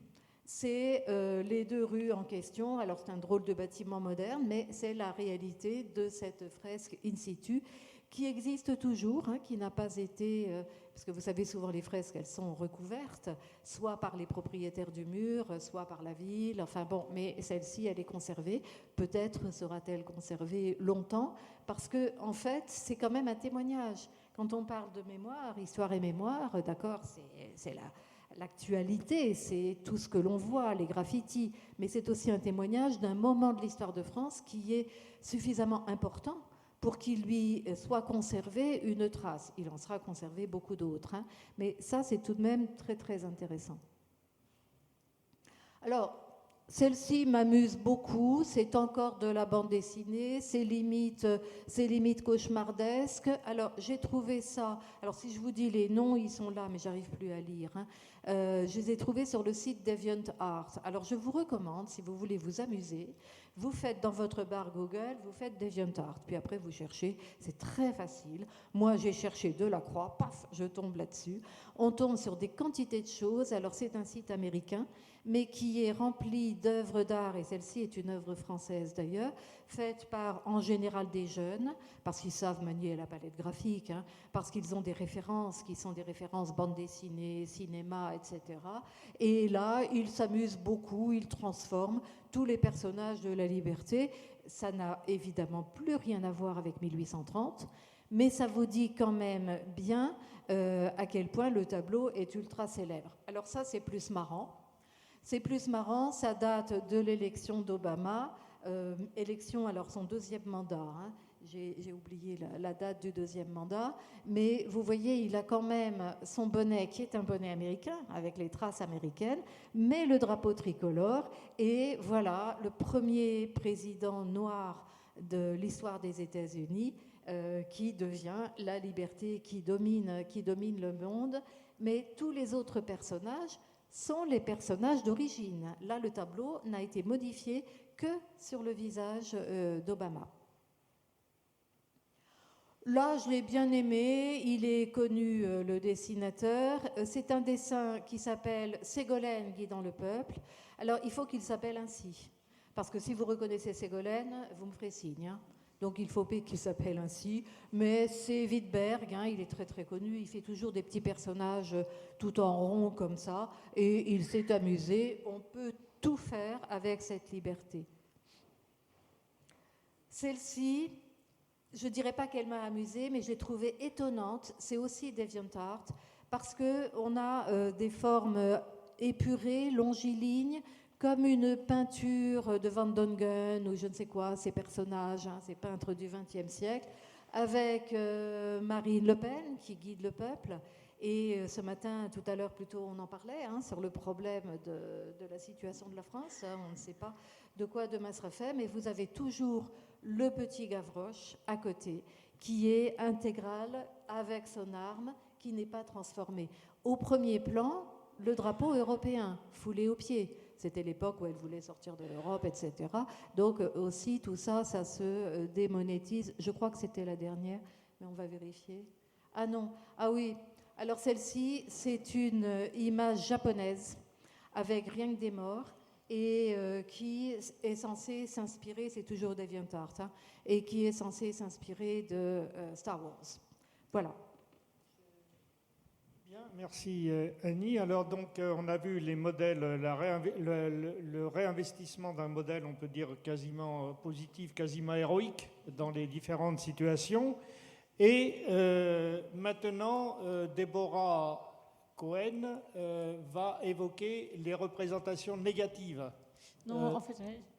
S5: c'est les deux rues en question. Alors c'est un drôle de bâtiment moderne, mais c'est la réalité de cette fresque In situ, qui existe toujours, qui n'a pas été... parce que vous savez, souvent les fresques, elles sont recouvertes, soit par les propriétaires du mur, soit par la ville, enfin bon, mais celle-ci, elle est conservée. Peut-être sera-t-elle conservée longtemps, parce que, en fait, c'est quand même un témoignage. Quand on parle de mémoire, histoire et mémoire, d'accord, c'est l'actualité, c'est tout ce que l'on voit, les graffitis, mais c'est aussi un témoignage d'un moment de l'histoire de France qui est suffisamment important pour qu'il lui soit conservé une trace. Il en sera conservé beaucoup d'autres, hein, mais ça, c'est tout de même très, très intéressant. Alors, celle-ci m'amuse beaucoup, c'est encore de la bande dessinée, c'est limite cauchemardesque. Alors, j'ai trouvé ça, alors si je vous dis les noms, ils sont là, mais j'arrive plus à lire, hein. Je les ai trouvés sur le site DeviantArt. Alors, je vous recommande, si vous voulez vous amuser, vous faites dans votre barre Google, vous faites DeviantArt, puis après vous cherchez, c'est très facile. Moi, j'ai cherché Delacroix, paf, je tombe là-dessus. On tombe sur des quantités de choses. Alors, c'est un site américain, mais qui est rempli d'œuvres d'art, et celle-ci est une œuvre française d'ailleurs, faite par en général des jeunes, parce qu'ils savent manier la palette graphique, hein, parce qu'ils ont des références qui sont des références bande dessinée, cinéma, etc. Et là, ils s'amusent beaucoup, ils transforment tous les personnages de la liberté. Ça n'a évidemment plus rien à voir avec 1830, mais ça vous dit quand même bien à quel point le tableau est ultra célèbre. Alors ça, c'est plus marrant. C'est plus marrant, ça date de l'élection d'Obama, élection, alors son deuxième mandat, hein. J'ai oublié la date du deuxième mandat, mais vous voyez, il a quand même son bonnet, qui est un bonnet américain, avec les traces américaines, mais le drapeau tricolore, et voilà, le premier président noir de l'histoire des États-Unis, qui devient la liberté qui domine le monde, mais tous les autres personnages sont les personnages d'origine. Là, le tableau n'a été modifié que sur le visage d'Obama. Là, je l'ai bien aimé, il est connu, le dessinateur. C'est un dessin qui s'appelle Ségolène guidant le peuple. Alors, il faut qu'il s'appelle ainsi, parce que si vous reconnaissez Ségolène, vous me ferez signe, hein. Donc, il faut qu'il s'appelle ainsi. Mais c'est Wittberg, hein, il est très très connu, il fait toujours des petits personnages tout en rond comme ça, et il s'est amusé. On peut tout faire avec cette liberté. Celle-ci, je ne dirais pas qu'elle m'a amusée, mais je l'ai trouvée étonnante. C'est aussi DeviantArt, parce qu'on a des formes épurées, longilignes, comme une peinture de Van Dongen ou je ne sais quoi, ces personnages, hein, ces peintres du XXe siècle, avec Marine Le Pen qui guide le peuple. Et ce matin, tout à l'heure plutôt, on en parlait, hein, sur le problème de la situation de la France. Hein, on ne sait pas de quoi demain sera fait, mais vous avez toujours le petit Gavroche à côté, qui est intégral avec son arme, qui n'est pas transformée. Au premier plan, le drapeau européen, foulé aux pieds. C'était l'époque où elle voulait sortir de l'Europe, etc. Donc aussi, tout ça, ça se démonétise. Je crois que c'était la dernière, mais on va vérifier. Ah non, ah oui. Alors celle-ci, c'est une image japonaise avec rien que des morts et qui est censée s'inspirer, c'est toujours DeviantArt, hein, et qui est censée s'inspirer de Star Wars. Voilà.
S2: Bien, merci Annie. Alors donc on a vu les modèles, le réinvestissement d'un modèle, on peut dire quasiment positif, quasiment héroïque dans les différentes situations. Et maintenant, Deborah Cohen va évoquer les représentations négatives.
S3: Non, en fait,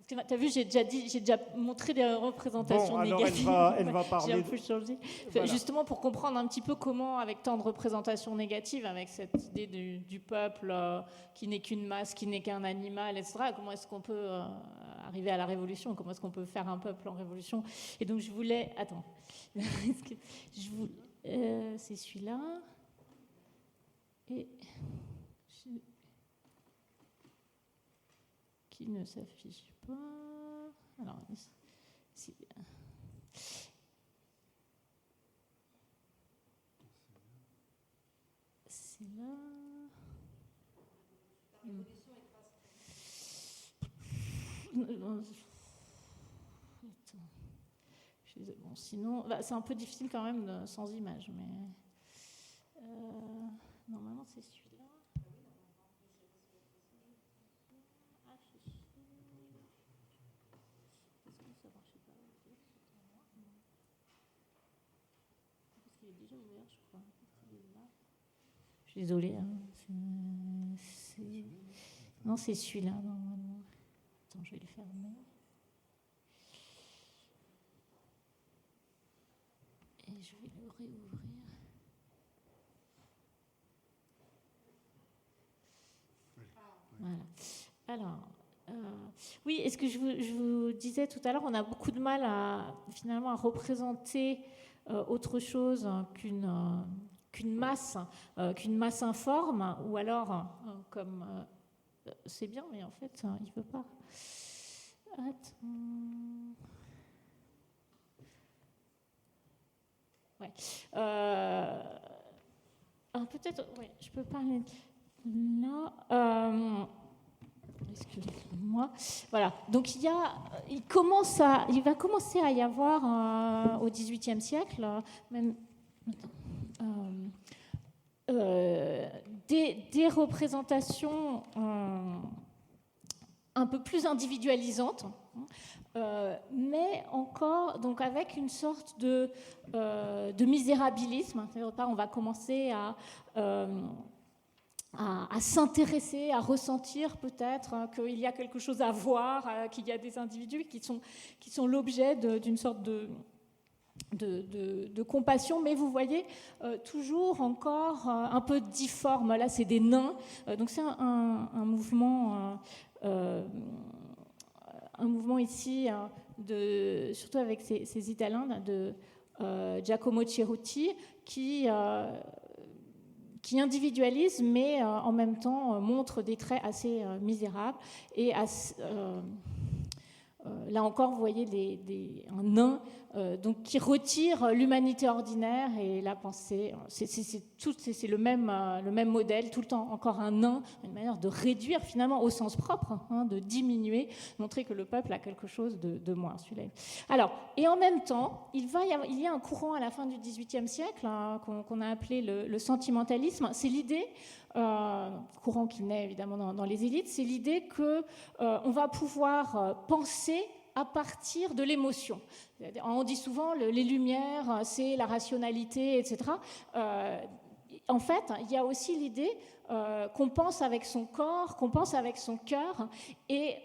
S3: tu as vu, j'ai déjà montré des représentations négatives.
S2: Alors elle va parler.
S3: J'ai un peu changé. Voilà. Justement pour comprendre un petit peu comment, avec tant de représentations négatives, avec cette idée du peuple qui n'est qu'une masse, qui n'est qu'un animal, etc., comment est-ce qu'on peut arriver à la révolution, comment est-ce qu'on peut faire un peuple en révolution. Et donc je voulais... Attends. C'est celui-là. Et... qui ne s'affiche pas. Alors, c'est là. La révolution est bon, sinon, c'est un peu difficile quand même sans image, mais normalement c'est celui-là. est déjà ouvert, je crois. Je suis désolée. Hein. Non, c'est celui-là, normalement. Attends, je vais le fermer. Et je vais le réouvrir. Voilà. Alors, oui, est-ce que je vous disais tout à l'heure, on a beaucoup de mal finalement à représenter autre chose qu'une masse informe, ou alors comme c'est bien, mais en fait, il ne veut pas. Attends. Ouais. Peut-être, ouais, je peux parler là. Excusez-moi. Voilà. Donc il va commencer à y avoir au XVIIIe siècle, même des représentations un peu plus individualisantes, mais encore donc avec une sorte de misérabilisme. On va commencer à s'intéresser, à ressentir peut-être qu'il y a quelque chose à voir, qu'il y a des individus qui sont l'objet d'une sorte de compassion, mais vous voyez, toujours encore un peu difforme. Là, c'est des nains. Donc c'est un mouvement ici, surtout avec ces Italiens de Giacomo Cerutti, qui individualise, mais en même temps montre des traits assez misérables. Et là encore, vous voyez un nain donc, qui retire l'humanité ordinaire et la pensée. C'est le même modèle, tout le temps encore un nain, une manière de réduire finalement au sens propre, de diminuer, montrer que le peuple a quelque chose de moins. Celui-là. Alors, et en même temps, il y a un courant à la fin du XVIIIe siècle qu'on a appelé le sentimentalisme. C'est l'idée, courant qui naît évidemment dans les élites, c'est l'idée qu'on va pouvoir penser à partir de l'émotion. On dit souvent les lumières, c'est la rationalité, etc. En fait, il y a aussi l'idée qu'on pense avec son corps, qu'on pense avec son cœur et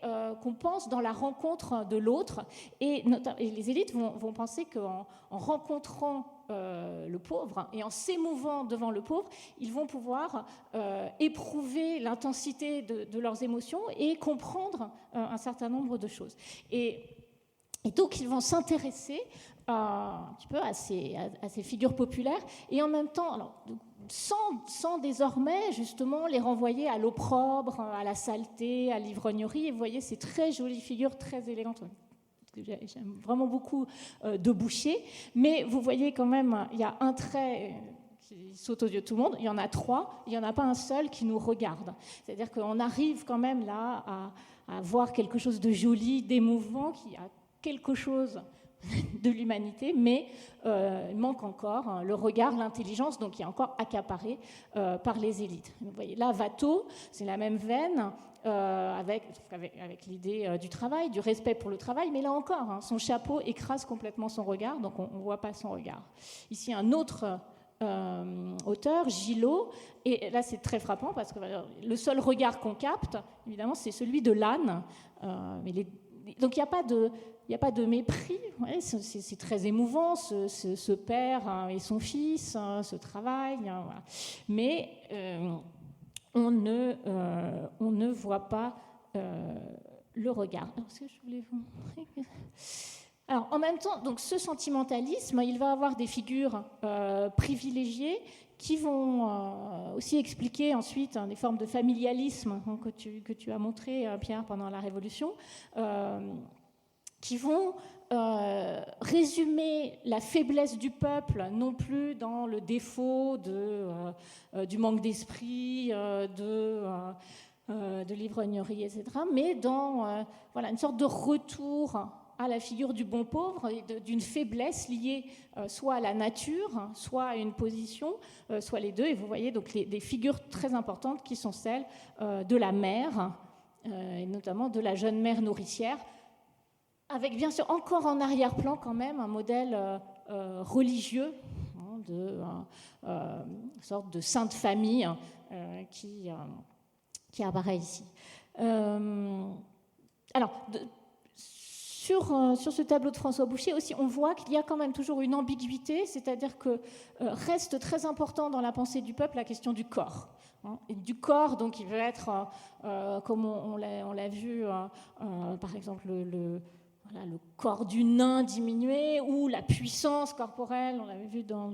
S3: qu'on pense dans la rencontre de l'autre. Et les élites vont penser qu'en rencontrant le pauvre et en s'émouvant devant le pauvre, ils vont pouvoir éprouver l'intensité de leurs émotions et comprendre un certain nombre de choses. Et donc, ils vont s'intéresser un petit peu à ces figures populaires et en même temps, alors, sans désormais justement les renvoyer à l'opprobre, à la saleté, à l'ivrognerie. Et vous voyez ces très jolies figures, très élégantes. J'aime vraiment beaucoup Deboucher, mais vous voyez quand même, il y a un trait qui saute aux yeux de tout le monde, il y en a 3, il n'y en a pas un seul qui nous regarde. C'est-à-dire qu'on arrive quand même là à voir quelque chose de joli, d'émouvant, qui a quelque chose de l'humanité, mais il manque encore le regard, l'intelligence, donc qui est encore accaparé par les élites. Vous voyez, là, Watteau, c'est la même veine, avec l'idée du travail, du respect pour le travail, mais là encore, son chapeau écrase complètement son regard, donc on ne voit pas son regard. Ici, un autre auteur, Gillot, et là c'est très frappant parce que le seul regard qu'on capte, évidemment, c'est celui de l'âne. Donc il n'y a pas de mépris, ouais, c'est très émouvant, ce père et son fils, ce travail, voilà. Mais on ne voit pas le regard. Alors, ce que je voulais vous montrer. Alors, en même temps, donc, ce sentimentalisme, il va avoir des figures privilégiées qui vont aussi expliquer ensuite des formes de familialisme que tu as montré, Pierre, pendant la Révolution, qui vont résumer la faiblesse du peuple, non plus dans le défaut du manque d'esprit, de l'ivrognerie, etc., mais dans une sorte de retour à la figure du bon pauvre, d'une faiblesse liée soit à la nature, soit à une position, soit les deux. Et vous voyez donc des figures très importantes qui sont celles de la mère, et notamment de la jeune mère nourricière, avec bien sûr encore en arrière-plan quand même un modèle religieux sorte de sainte famille qui apparaît ici. Sur ce tableau de François Boucher aussi, on voit qu'il y a quand même toujours une ambiguïté, c'est-à-dire que reste très important dans la pensée du peuple la question du corps. Et du corps, donc, il veut être, comme on l'a vu, par exemple, le corps du nain diminué, ou la puissance corporelle, on l'avait vu dans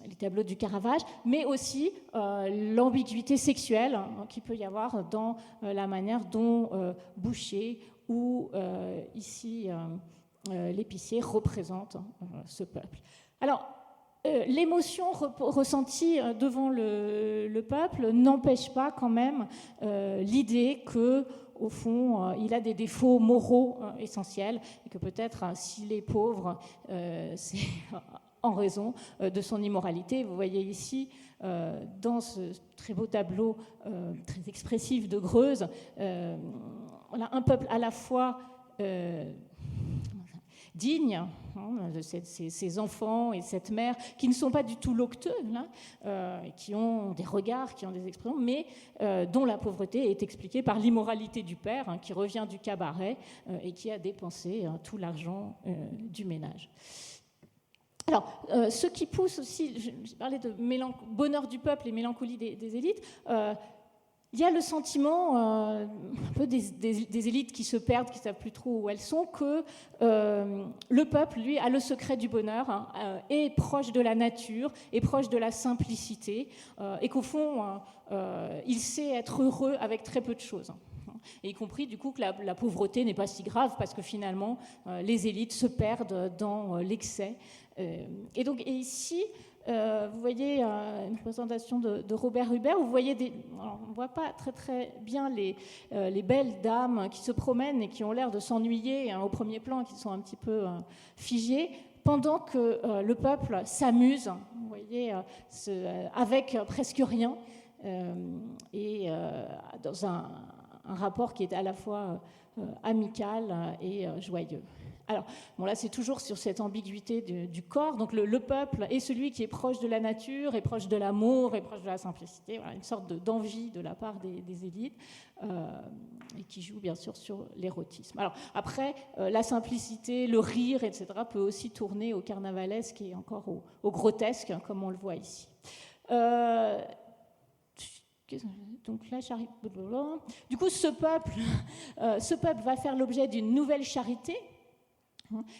S3: les tableaux du Caravage, mais aussi l'ambiguïté sexuelle qui peut y avoir dans la manière dont Boucher ou ici l'épicier représentent ce peuple. Alors, l'émotion ressentie devant le peuple n'empêche pas quand même l'idée que, au fond, il a des défauts moraux essentiels et que peut-être s'il est pauvre, c'est en raison de son immoralité. Vous voyez ici, dans ce très beau tableau très expressif de Greuze, un peuple à la fois digne, de ces enfants et cette mère qui ne sont pas du tout locteux, qui ont des regards, qui ont des expressions, mais dont la pauvreté est expliquée par l'immoralité du père, qui revient du cabaret et qui a dépensé tout l'argent du ménage. Alors, ce qui pousse aussi, j'ai parlé de bonheur du peuple et mélancolie des élites, il y a le sentiment un peu des élites qui se perdent, qui ne savent plus trop où elles sont, que le peuple, lui, a le secret du bonheur, est proche de la nature, est proche de la simplicité, et qu'au fond, il sait être heureux avec très peu de choses. Et y compris, du coup, que la pauvreté n'est pas si grave, parce que finalement, les élites se perdent dans l'excès. Et ici, vous voyez une présentation de Robert Hubert, où vous voyez on ne voit pas très très bien les belles dames qui se promènent et qui ont l'air de s'ennuyer au premier plan, qui sont un petit peu figées, pendant que le peuple s'amuse, vous voyez, avec presque rien, et dans un rapport qui est à la fois amical et joyeux. Alors, là, c'est toujours sur cette ambiguïté du corps. Donc, le peuple est celui qui est proche de la nature, est proche de l'amour, est proche de la simplicité. Voilà, une sorte d'envie de la part des élites, et qui joue bien sûr sur l'érotisme. Alors, après, la simplicité, le rire, etc., peut aussi tourner au carnavalesque et encore au grotesque, comme on le voit ici. Donc là, j'arrive. Du coup, ce peuple va faire l'objet d'une nouvelle charité,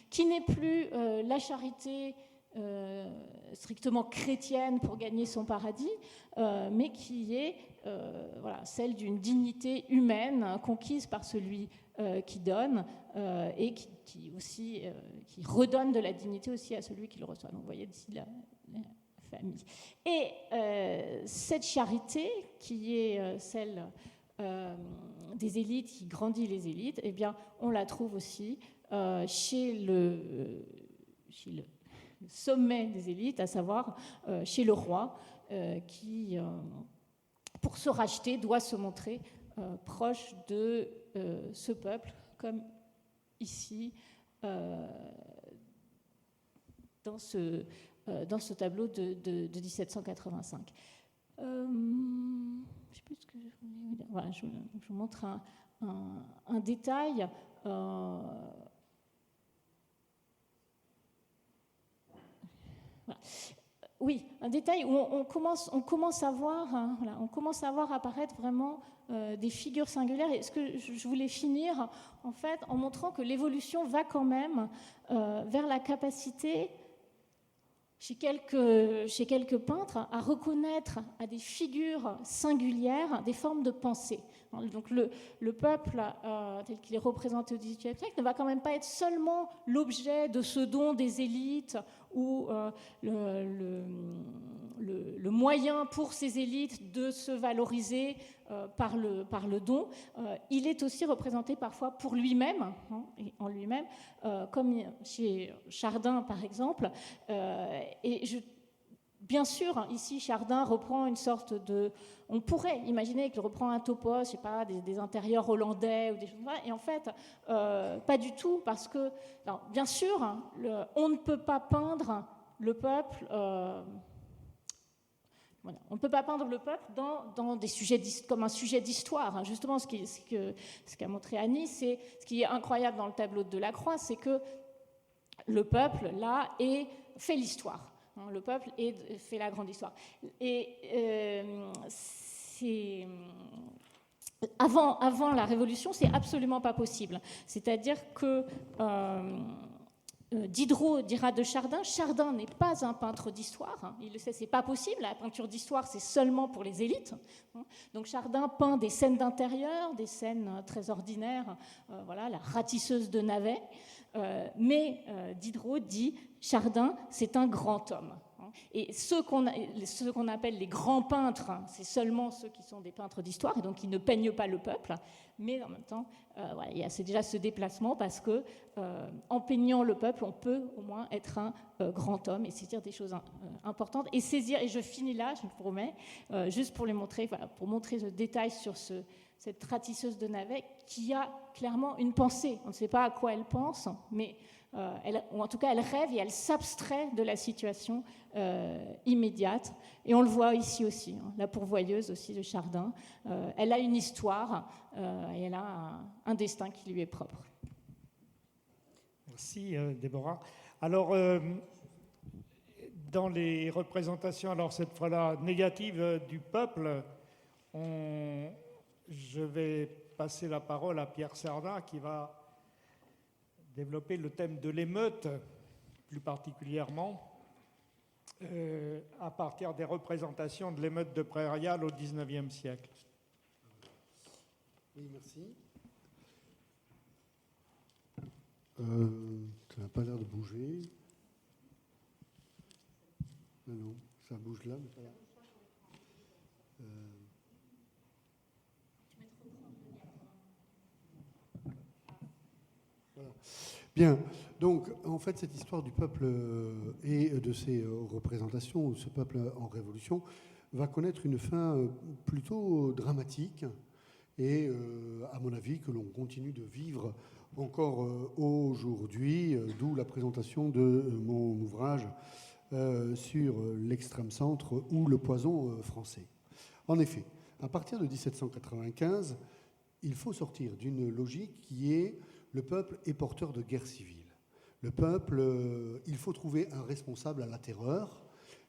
S3: qui n'est plus la charité strictement chrétienne pour gagner son paradis, mais qui est celle d'une dignité humaine conquise par celui qui donne, et qui redonne de la dignité aussi à celui qui le reçoit. Donc vous voyez ici la famille. Et cette charité, qui est celle des élites, qui grandit les élites, eh bien, on la trouve aussi chez le sommet des élites, à savoir chez le roi, qui, pour se racheter, doit se montrer proche de ce peuple, comme ici dans ce tableau de 1785. Je ne sais plus ce que je voulais dire. Voilà, je vous montre un détail. Voilà. Oui, un détail où on commence à voir apparaître vraiment des figures singulières. Et ce que je voulais finir, en fait, en montrant que l'évolution va quand même vers la capacité chez quelques peintres à reconnaître à des figures singulières des formes de pensée. Donc le peuple tel qu'il est représenté au XVIIIe siècle ne va quand même pas être seulement l'objet de ce don des élites ou le moyen pour ces élites de se valoriser par le don. Il est aussi représenté parfois pour lui-même, et en lui-même, comme chez Chardin par exemple. Bien sûr, ici, Chardin reprend une sorte de... On pourrait imaginer qu'il reprend un topos, je ne sais pas, des intérieurs hollandais ou des choses comme ça, et en fait, pas du tout, parce que, bien sûr, on ne peut pas peindre le peuple... Voilà. On ne peut pas peindre le peuple dans des sujets comme un sujet d'histoire. Hein. Justement, ce qu'a montré Annie, c'est ce qui est incroyable dans le tableau de Delacroix, c'est que le peuple, là, fait l'histoire. Hein. Le peuple fait la grande histoire. Et avant la Révolution, c'est absolument pas possible. C'est-à-dire que... Diderot dira de Chardin, Chardin n'est pas un peintre d'histoire, hein, il le sait, c'est pas possible, la peinture d'histoire c'est seulement pour les élites. Hein. Donc Chardin peint des scènes d'intérieur, des scènes très ordinaires, voilà, la ratisseuse de Navet, mais Diderot dit Chardin c'est un grand homme. Hein. Et ceux qu'on appelle les grands peintres, hein, c'est seulement ceux qui sont des peintres d'histoire, et donc ils ne peignent pas le peuple, mais en même temps, voilà, c'est déjà ce déplacement parce que en peignant le peuple, on peut au moins être un grand homme et saisir des choses importantes et saisir. Et je finis là, je vous promets, juste pour les montrer, voilà, pour montrer ce détail sur cette ratisseuse de Navet qui a clairement une pensée. On ne sait pas à quoi elle pense, mais ou en tout cas elle rêve et elle s'abstrait de la situation immédiate. Et on le voit ici aussi, hein, la pourvoyeuse aussi de Chardin. Elle a une histoire et elle a un destin qui lui est propre.
S2: Merci Déborah. Alors, dans les représentations, alors cette fois-là négatives du peuple, je vais passer la parole à Pierre Cerdin qui va développer le thème de l'émeute, plus particulièrement, à partir des représentations de l'émeute de Prairial au XIXe siècle.
S4: Oui, merci. Ça n'a pas l'air de bouger. Non, ça bouge là, mais pas là. Voilà. Bien, donc en fait cette histoire du peuple et de ses représentations, ce peuple en révolution, va connaître une fin plutôt dramatique et à mon avis que l'on continue de vivre encore aujourd'hui, d'où la présentation de mon ouvrage sur l'extrême centre ou le poison français. En effet, à partir de 1795, il faut sortir d'une logique qui est le peuple est porteur de guerre civile. Le peuple, il faut trouver un responsable à la terreur.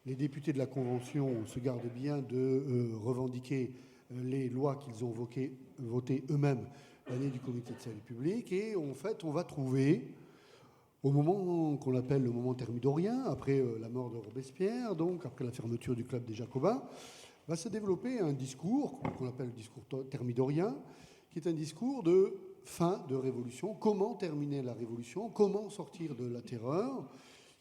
S4: Les députés de la Convention se gardent bien de revendiquer les lois qu'ils ont votées eux-mêmes l'année du Comité de salut public. Et en fait, on va trouver, au moment qu'on appelle le moment thermidorien, après la mort de Robespierre, donc après la fermeture du club des Jacobins, va se développer un discours qu'on appelle le discours thermidorien, qui est un discours de fin de révolution. Comment terminer la révolution? Comment sortir de la terreur?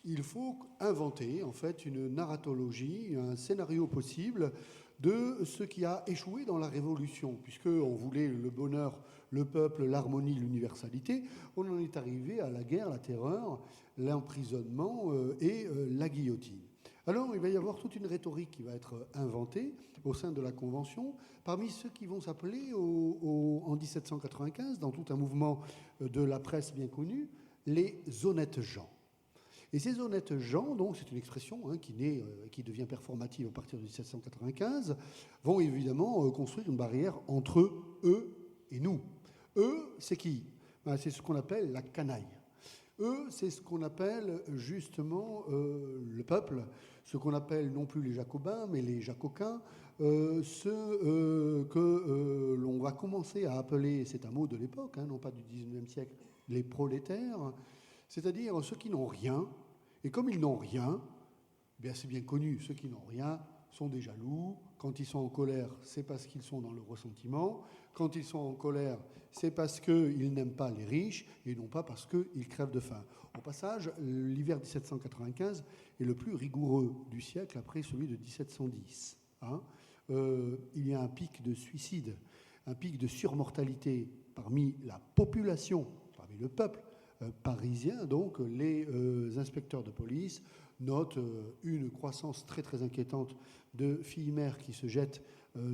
S4: Il faut inventer en fait une narratologie, un scénario possible de ce qui a échoué dans la révolution, puisqu'on voulait le bonheur, le peuple, l'harmonie, l'universalité. On en est arrivé à la guerre, la terreur, l'emprisonnement et la guillotine. Alors, il va y avoir toute une rhétorique qui va être inventée au sein de la Convention, parmi ceux qui vont s'appeler en 1795, dans tout un mouvement de la presse bien connu, les honnêtes gens. Et ces honnêtes gens, donc c'est une expression qui devient performative à partir de 1795, vont évidemment construire une barrière entre eux et nous. Eux, c'est qui? C'est ce qu'on appelle la canaille. Eux, c'est ce qu'on appelle justement le peuple, ce qu'on appelle non plus les jacobins, mais les jacoquins, ceux que l'on va commencer à appeler, c'est un mot de l'époque, non pas du XIXe siècle, les prolétaires, c'est-à-dire ceux qui n'ont rien. Et comme ils n'ont rien, bien c'est bien connu, ceux qui n'ont rien sont des jaloux. Quand ils sont en colère, c'est parce qu'ils sont dans le ressentiment. Quand ils sont en colère, c'est parce qu'ils n'aiment pas les riches et non pas parce qu'ils crèvent de faim. Au passage, l'hiver 1795 est le plus rigoureux du siècle après celui de 1710. Il y a un pic de suicide, un pic de surmortalité parmi la population, parmi le peuple parisien. Donc les inspecteurs de police note une croissance très très inquiétante de filles-mères qui se jettent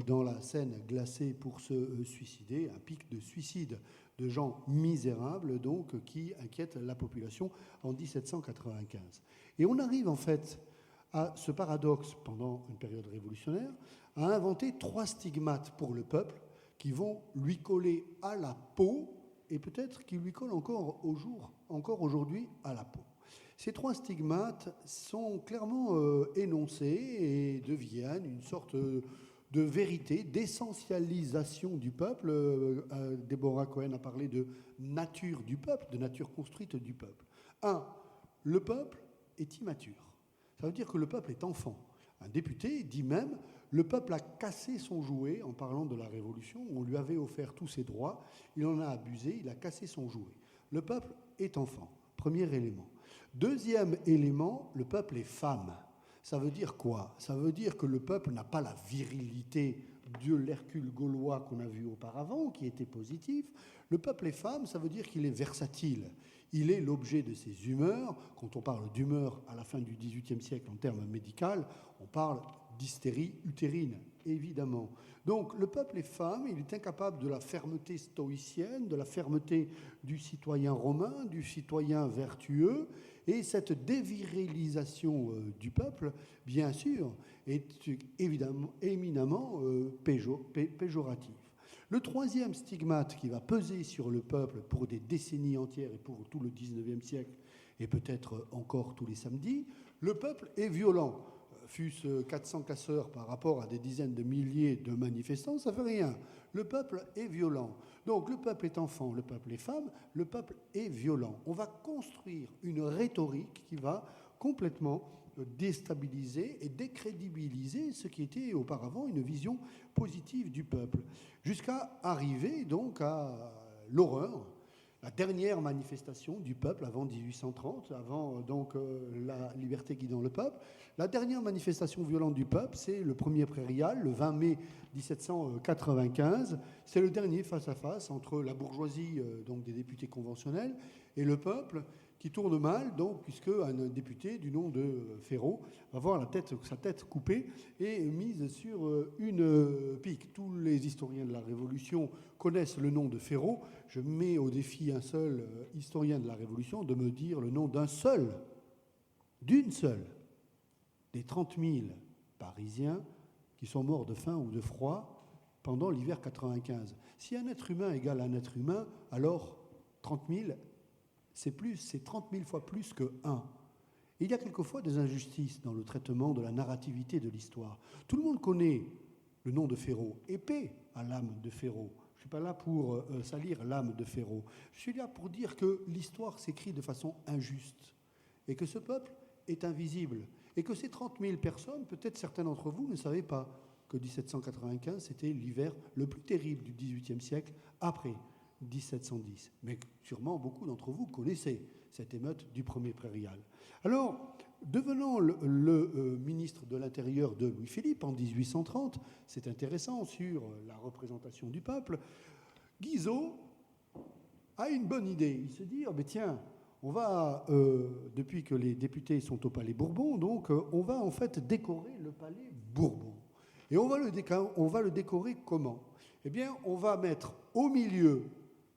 S4: dans la Seine glacée pour se suicider, un pic de suicide de gens misérables, donc, qui inquiètent la population en 1795. Et on arrive en fait à ce paradoxe pendant une période révolutionnaire, à inventer 3 stigmates pour le peuple qui vont lui coller à la peau, et peut-être qui lui collent encore aujourd'hui à la peau. Ces 3 stigmates sont clairement énoncés et deviennent une sorte de vérité, d'essentialisation du peuple. Deborah Cohen a parlé de nature du peuple, de nature construite du peuple. 1. Le peuple est immature. Ça veut dire que le peuple est enfant. Un député dit même « le peuple a cassé son jouet » en parlant de la Révolution. On lui avait offert tous ses droits, il en a abusé, il a cassé son jouet. Le peuple est enfant. Premier élément. Deuxième élément, le peuple est femme. Ça veut dire quoi? Ça veut dire que le peuple n'a pas la virilité de l'Hercule gaulois qu'on a vu auparavant, qui était positif. Le peuple est femme, ça veut dire qu'il est versatile. Il est l'objet de ses humeurs. Quand on parle d'humeur à la fin du XVIIIe siècle en termes médicaux, on parle d'hystérie utérine, évidemment. Donc le peuple est femme, il est incapable de la fermeté stoïcienne, de la fermeté du citoyen romain, du citoyen vertueux, et cette dévirilisation du peuple, bien sûr, est évidemment éminemment péjorative. Le troisième stigmate qui va peser sur le peuple pour des décennies entières et pour tout le XIXe siècle, et peut-être encore tous les samedis, le peuple est violent. Fût-ce 400 casseurs par rapport à des dizaines de milliers de manifestants, ça ne fait rien. Le peuple est violent. Donc le peuple est enfant, le peuple est femme, le peuple est violent. On va construire une rhétorique qui va complètement déstabiliser et décrédibiliser ce qui était auparavant une vision positive du peuple, jusqu'à arriver donc à l'horreur, la dernière manifestation du peuple avant 1830, avant donc la liberté guidant le peuple. La dernière manifestation violente du peuple, c'est le premier prairial, le 20 mai 1795. C'est le dernier face-à-face entre la bourgeoisie, donc des députés conventionnels, et le peuple, qui tourne mal, donc, puisque un député du nom de Ferraud va voir sa tête coupée et mise sur une pique. Tous les historiens de la Révolution connaissent le nom de Ferraud. Je mets au défi un seul historien de la Révolution de me dire le nom d'une seule, des 30 000 Parisiens qui sont morts de faim ou de froid pendant l'hiver 95. Si un être humain égale un être humain, alors 30 000, c'est 30 000 fois plus que 1. Il y a quelquefois des injustices dans le traitement de la narrativité de l'histoire. Tout le monde connaît le nom de Ferraud, épée à l'âme de Ferraud. Je ne suis pas là pour salir l'âme de Ferraud. Je suis là pour dire que l'histoire s'écrit de façon injuste et que ce peuple est invisible et que ces 30 000 personnes, peut-être certains d'entre vous ne savaient pas que 1795, c'était l'hiver le plus terrible du XVIIIe siècle après 1710. Mais sûrement beaucoup d'entre vous connaissez cette émeute du premier prairial. Alors, devenant le ministre de l'Intérieur de Louis-Philippe en 1830, c'est intéressant sur la représentation du peuple, Guizot a une bonne idée. Il se dit, oh, mais tiens, on va, depuis que les députés sont au Palais Bourbon, donc on va en fait décorer le Palais Bourbon. Et on va le décorer comment? Eh bien, on va mettre au milieu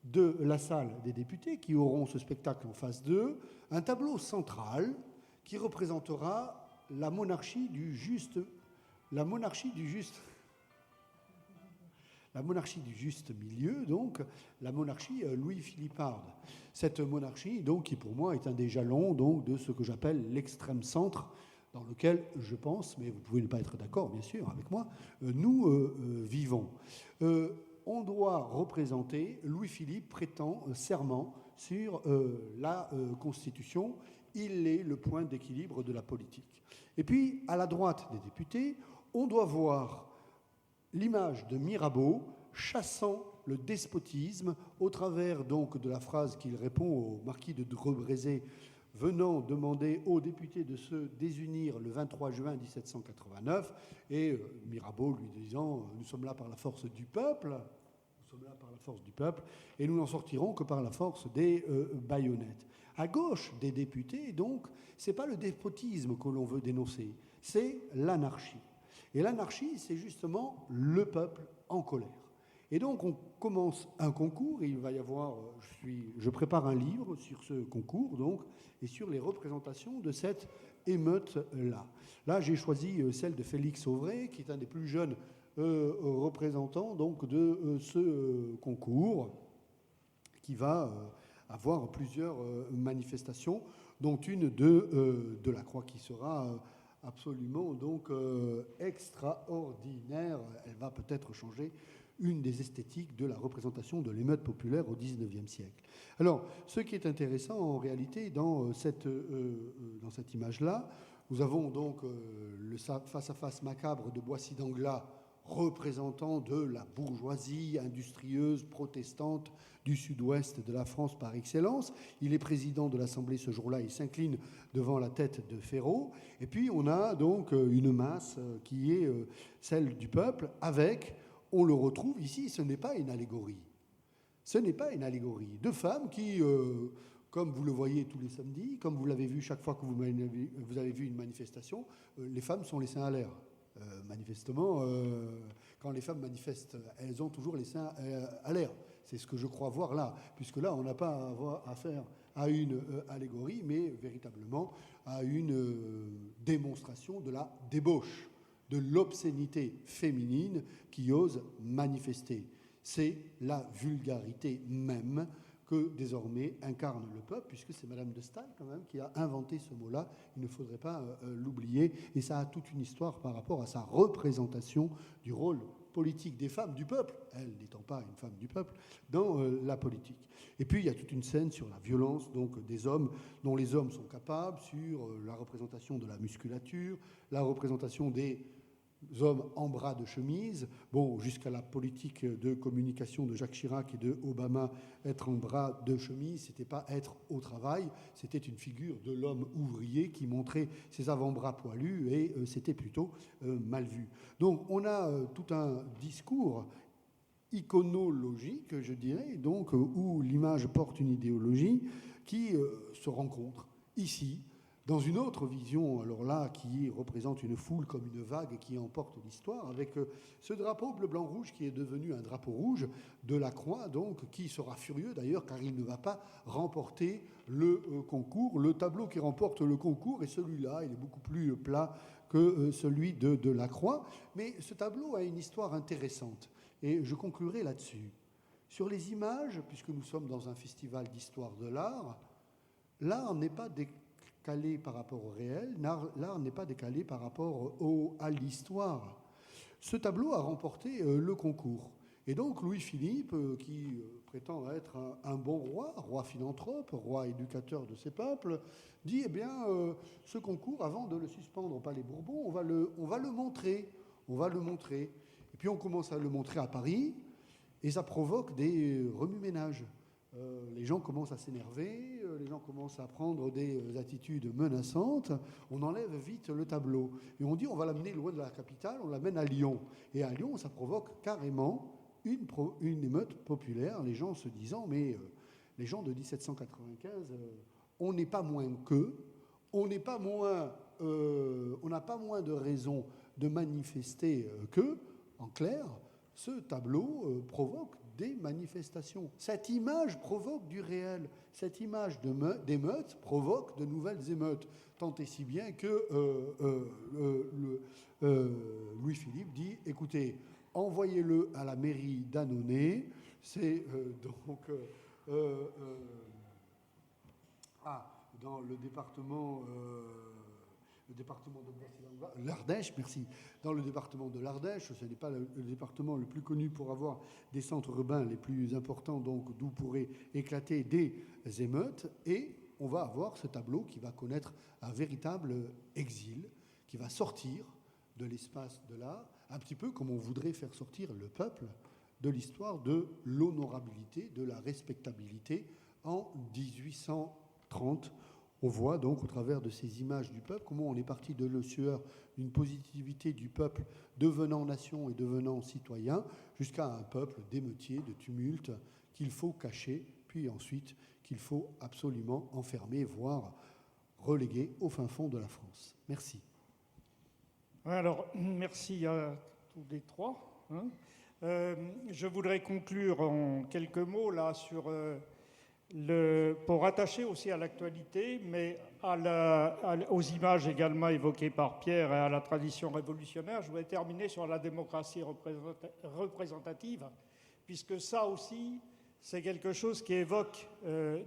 S4: de la salle des députés, qui auront ce spectacle en face d'eux, un tableau central qui représentera la monarchie du juste milieu, donc la monarchie Louis-Philipparde. Cette monarchie, donc, qui pour moi est un des jalons donc, de ce que j'appelle l'extrême centre, dans lequel je pense, mais vous pouvez ne pas être d'accord bien sûr avec moi, nous vivons. On doit représenter Louis-Philippe prêtant serment sur la Constitution. Il est le point d'équilibre de la politique. Et puis, à la droite des députés, on doit voir l'image de Mirabeau chassant le despotisme au travers donc de la phrase qu'il répond au marquis de Dreux-Brézé venant demander aux députés de se désunir le 23 juin 1789 et Mirabeau lui disant « Nous sommes là par la force du peuple ». Vous sommes là par la force du peuple, et nous n'en sortirons que par la force des baïonnettes. À gauche des députés, donc, ce n'est pas le despotisme que l'on veut dénoncer, c'est l'anarchie. Et l'anarchie, c'est justement le peuple en colère. Et donc, on commence un concours, et il va y avoir, je prépare un livre sur ce concours, donc, et sur les représentations de cette émeute-là. Là, j'ai choisi celle de Félix Auvray, qui est un des plus jeunes représentants donc, de ce concours, qui va avoir plusieurs manifestations, dont une de la Croix, qui sera absolument donc, extraordinaire. Elle va peut-être changer une des esthétiques de la représentation de l'émeute populaire au XIXe siècle. Alors, ce qui est intéressant en réalité dans cette image-là, nous avons donc le face-à-face macabre de Boissy d'Anglas, représentant de la bourgeoisie industrieuse protestante du sud-ouest de la France par excellence. Il est président de l'Assemblée ce jour-là, il s'incline devant la tête de Ferraud. Et puis on a donc une masse qui est celle du peuple avec, on le retrouve ici, ce n'est pas une allégorie. Ce n'est pas une allégorie. Deux femmes qui, comme vous le voyez tous les samedis, comme vous l'avez vu chaque fois que vous avez vu une manifestation, les femmes sont les seins à l'air. Manifestement, quand les femmes manifestent, elles ont toujours les seins à l'air. C'est ce que je crois voir là, puisque là, on n'a pas affaire à une allégorie, mais véritablement à une démonstration de la débauche, de l'obscénité féminine qui ose manifester. C'est la vulgarité même que désormais incarne le peuple, puisque c'est Madame de Staël quand même qui a inventé ce mot-là, il ne faudrait pas l'oublier, et ça a toute une histoire par rapport à sa représentation du rôle politique des femmes du peuple, elle n'étant pas une femme du peuple, dans la politique. Et puis il y a toute une scène sur la violence donc, des hommes, dont les hommes sont capables, sur la représentation de la musculature, la représentation des hommes en bras de chemise, bon, jusqu'à la politique de communication de Jacques Chirac et de Obama, être en bras de chemise, c'était pas être au travail, c'était une figure de l'homme ouvrier qui montrait ses avant-bras poilus et c'était plutôt mal vu. Donc on a tout un discours iconologique, je dirais, donc où l'image porte une idéologie qui se rencontre ici, dans une autre vision, alors là, qui représente une foule comme une vague qui emporte l'histoire, avec ce drapeau bleu-blanc-rouge qui est devenu un drapeau rouge de la Croix, donc, qui sera furieux d'ailleurs, car il ne va pas remporter le concours. Le tableau qui remporte le concours est celui-là, il est beaucoup plus plat que celui de la Croix. Mais ce tableau a une histoire intéressante, et je conclurai là-dessus. Sur les images, puisque nous sommes dans un festival d'histoire de l'art, l'art n'est pas décalé par rapport au réel, l'art n'est pas décalé par rapport à l'histoire. Ce tableau a remporté le concours. Et donc Louis-Philippe, qui prétend être un bon roi philanthrope, roi éducateur de ses peuples, dit, eh bien, ce concours, avant de le suspendre au Palais Bourbon, on va le montrer. Et puis on commence à le montrer à Paris, et ça provoque des remue-ménages. Les gens commencent à s'énerver, les gens commencent à prendre des attitudes menaçantes, on enlève vite le tableau. Et on dit on va l'amener loin de la capitale, on l'amène à Lyon. Et à Lyon, ça provoque carrément une émeute populaire, les gens se disant mais les gens de 1795, on n'est pas moins qu'eux, on n'a pas moins de raisons de manifester qu'eux. En clair, ce tableau provoque des manifestations. Cette image provoque du réel. Cette image d'émeute provoque de nouvelles émeutes. Tant et si bien que Louis-Philippe dit, écoutez, envoyez-le à la mairie d'Annonay. C'est dans le département... de l'Ardèche, merci. Dans le département de l'Ardèche, ce n'est pas le département le plus connu pour avoir des centres urbains les plus importants, donc d'où pourraient éclater des émeutes. Et on va avoir ce tableau qui va connaître un véritable exil, qui va sortir de l'espace de l'art, un petit peu comme on voudrait faire sortir le peuple de l'histoire de l'honorabilité, de la respectabilité en 1830, On voit donc au travers de ces images du peuple comment on est parti de le sueur d'une positivité du peuple devenant nation et devenant citoyen jusqu'à un peuple d'émeutier, de tumulte qu'il faut cacher, puis ensuite qu'il faut absolument enfermer, voire reléguer au fin fond de la France. Merci.
S2: Alors, merci à tous les trois. Je voudrais conclure en quelques mots là sur pour rattacher aussi à l'actualité, mais aux images également évoquées par Pierre et à la tradition révolutionnaire. Je voudrais terminer sur la démocratie représentative, puisque ça aussi, c'est quelque chose qui évoque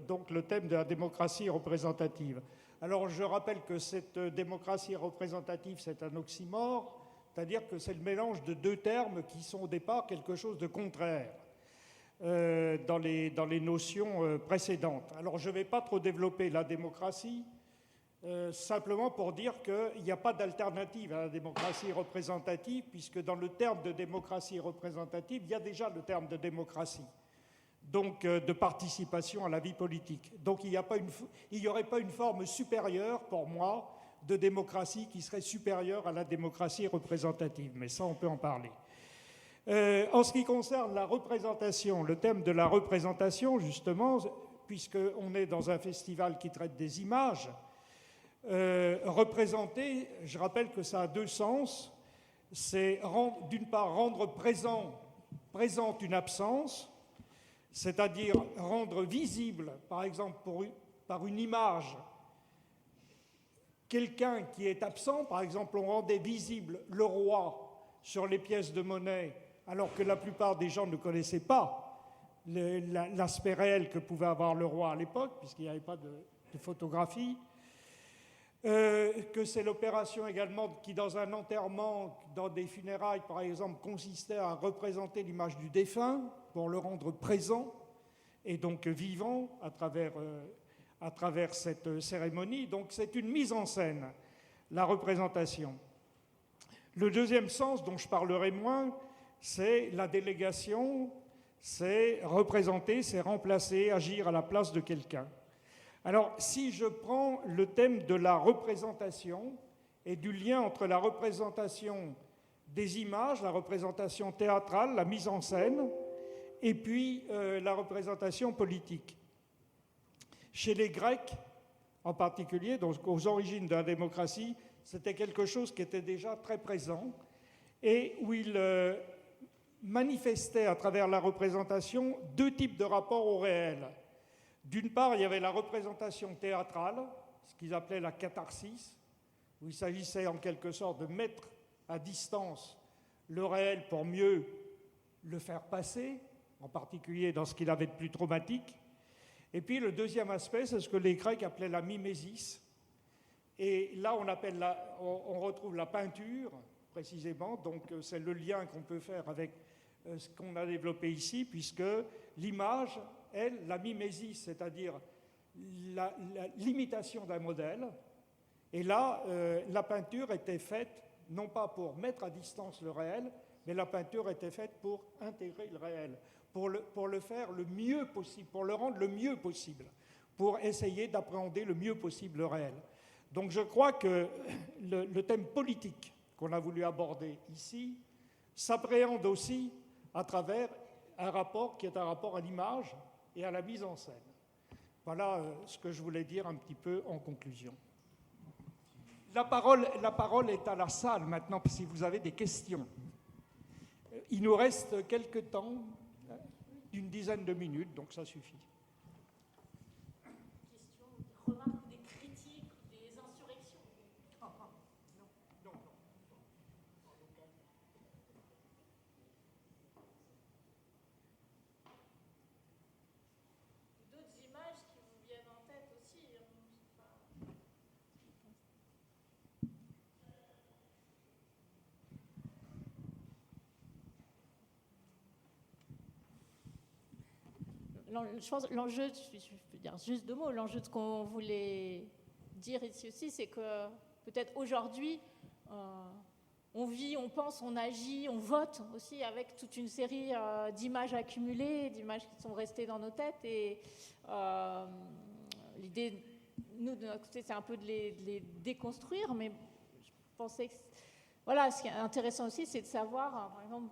S2: donc le thème de la démocratie représentative. Alors, je rappelle que cette démocratie représentative, c'est un oxymore, c'est-à-dire que c'est le mélange de deux termes qui sont au départ quelque chose de contraire dans les notions précédentes. Alors, je ne vais pas trop développer la démocratie, simplement pour dire qu'il n'y a pas d'alternative à la démocratie représentative, puisque dans le terme de démocratie représentative, il y a déjà le terme de démocratie, donc de participation à la vie politique. Donc il n'y aurait pas une forme supérieure, pour moi, de démocratie qui serait supérieure à la démocratie représentative. Mais ça, on peut en parler. En ce qui concerne la représentation, le thème de la représentation, justement, puisqu'on est dans un festival qui traite des images, représenter, je rappelle que ça a deux sens. C'est d'une part rendre présente une absence, c'est-à-dire rendre visible, par exemple, par une image, quelqu'un qui est absent. Par exemple, on rendait visible le roi sur les pièces de monnaie, alors que la plupart des gens ne connaissaient pas l'aspect réel que pouvait avoir le roi à l'époque, puisqu'il n'y avait pas de photographie. Que c'est l'opération également qui, dans un enterrement, dans des funérailles, par exemple, consistait à représenter l'image du défunt pour le rendre présent et donc vivant à travers cette cérémonie. Donc c'est une mise en scène, la représentation. Le deuxième sens, dont je parlerai moins, c'est la délégation, c'est représenter, c'est remplacer, agir à la place de quelqu'un. Alors, si je prends le thème de la représentation et du lien entre la représentation des images, la représentation théâtrale, la mise en scène, et puis la représentation politique. Chez les Grecs, en particulier, donc aux origines de la démocratie, c'était quelque chose qui était déjà très présent et où ils manifestaient à travers la représentation deux types de rapports au réel. D'une part, il y avait la représentation théâtrale, ce qu'ils appelaient la catharsis, où il s'agissait en quelque sorte de mettre à distance le réel pour mieux le faire passer, en particulier dans ce qu'il avait de plus traumatique. Et puis le deuxième aspect, c'est ce que les Grecs appelaient la mimésis. Et là, on retrouve la peinture, précisément, donc c'est le lien qu'on peut faire avec ce qu'on a développé ici, puisque l'image, elle, la mimésis, c'est-à-dire l'imitation d'un modèle. Et là, la peinture était faite, non pas pour mettre à distance le réel, mais la peinture était faite pour intégrer le réel, pour le faire le mieux possible, pour le rendre le mieux possible, pour essayer d'appréhender le mieux possible le réel. Donc je crois que le thème politique qu'on a voulu aborder ici s'appréhende aussi à travers un rapport qui est un rapport à l'image et à la mise en scène. Voilà ce que je voulais dire un petit peu en conclusion. La parole est à la salle maintenant, si vous avez des questions. Il nous reste quelques temps, d'une dizaine de minutes, donc ça suffit.
S3: Questions, des remarques, des critiques, des insurrections?
S2: Non.
S3: D'autres images qui vous viennent en tête aussi? Je pense que l'enjeu, je peux dire juste deux mots, l'enjeu de ce qu'on voulait dire ici aussi, c'est que peut-être aujourd'hui, on vit, on pense, on agit, on vote aussi avec toute une série d'images accumulées, d'images qui sont restées dans nos têtes. Et l'idée nous, de notre côté, c'est un peu de les déconstruire, mais je pensais que... Voilà, ce qui est intéressant aussi, c'est de savoir, par exemple,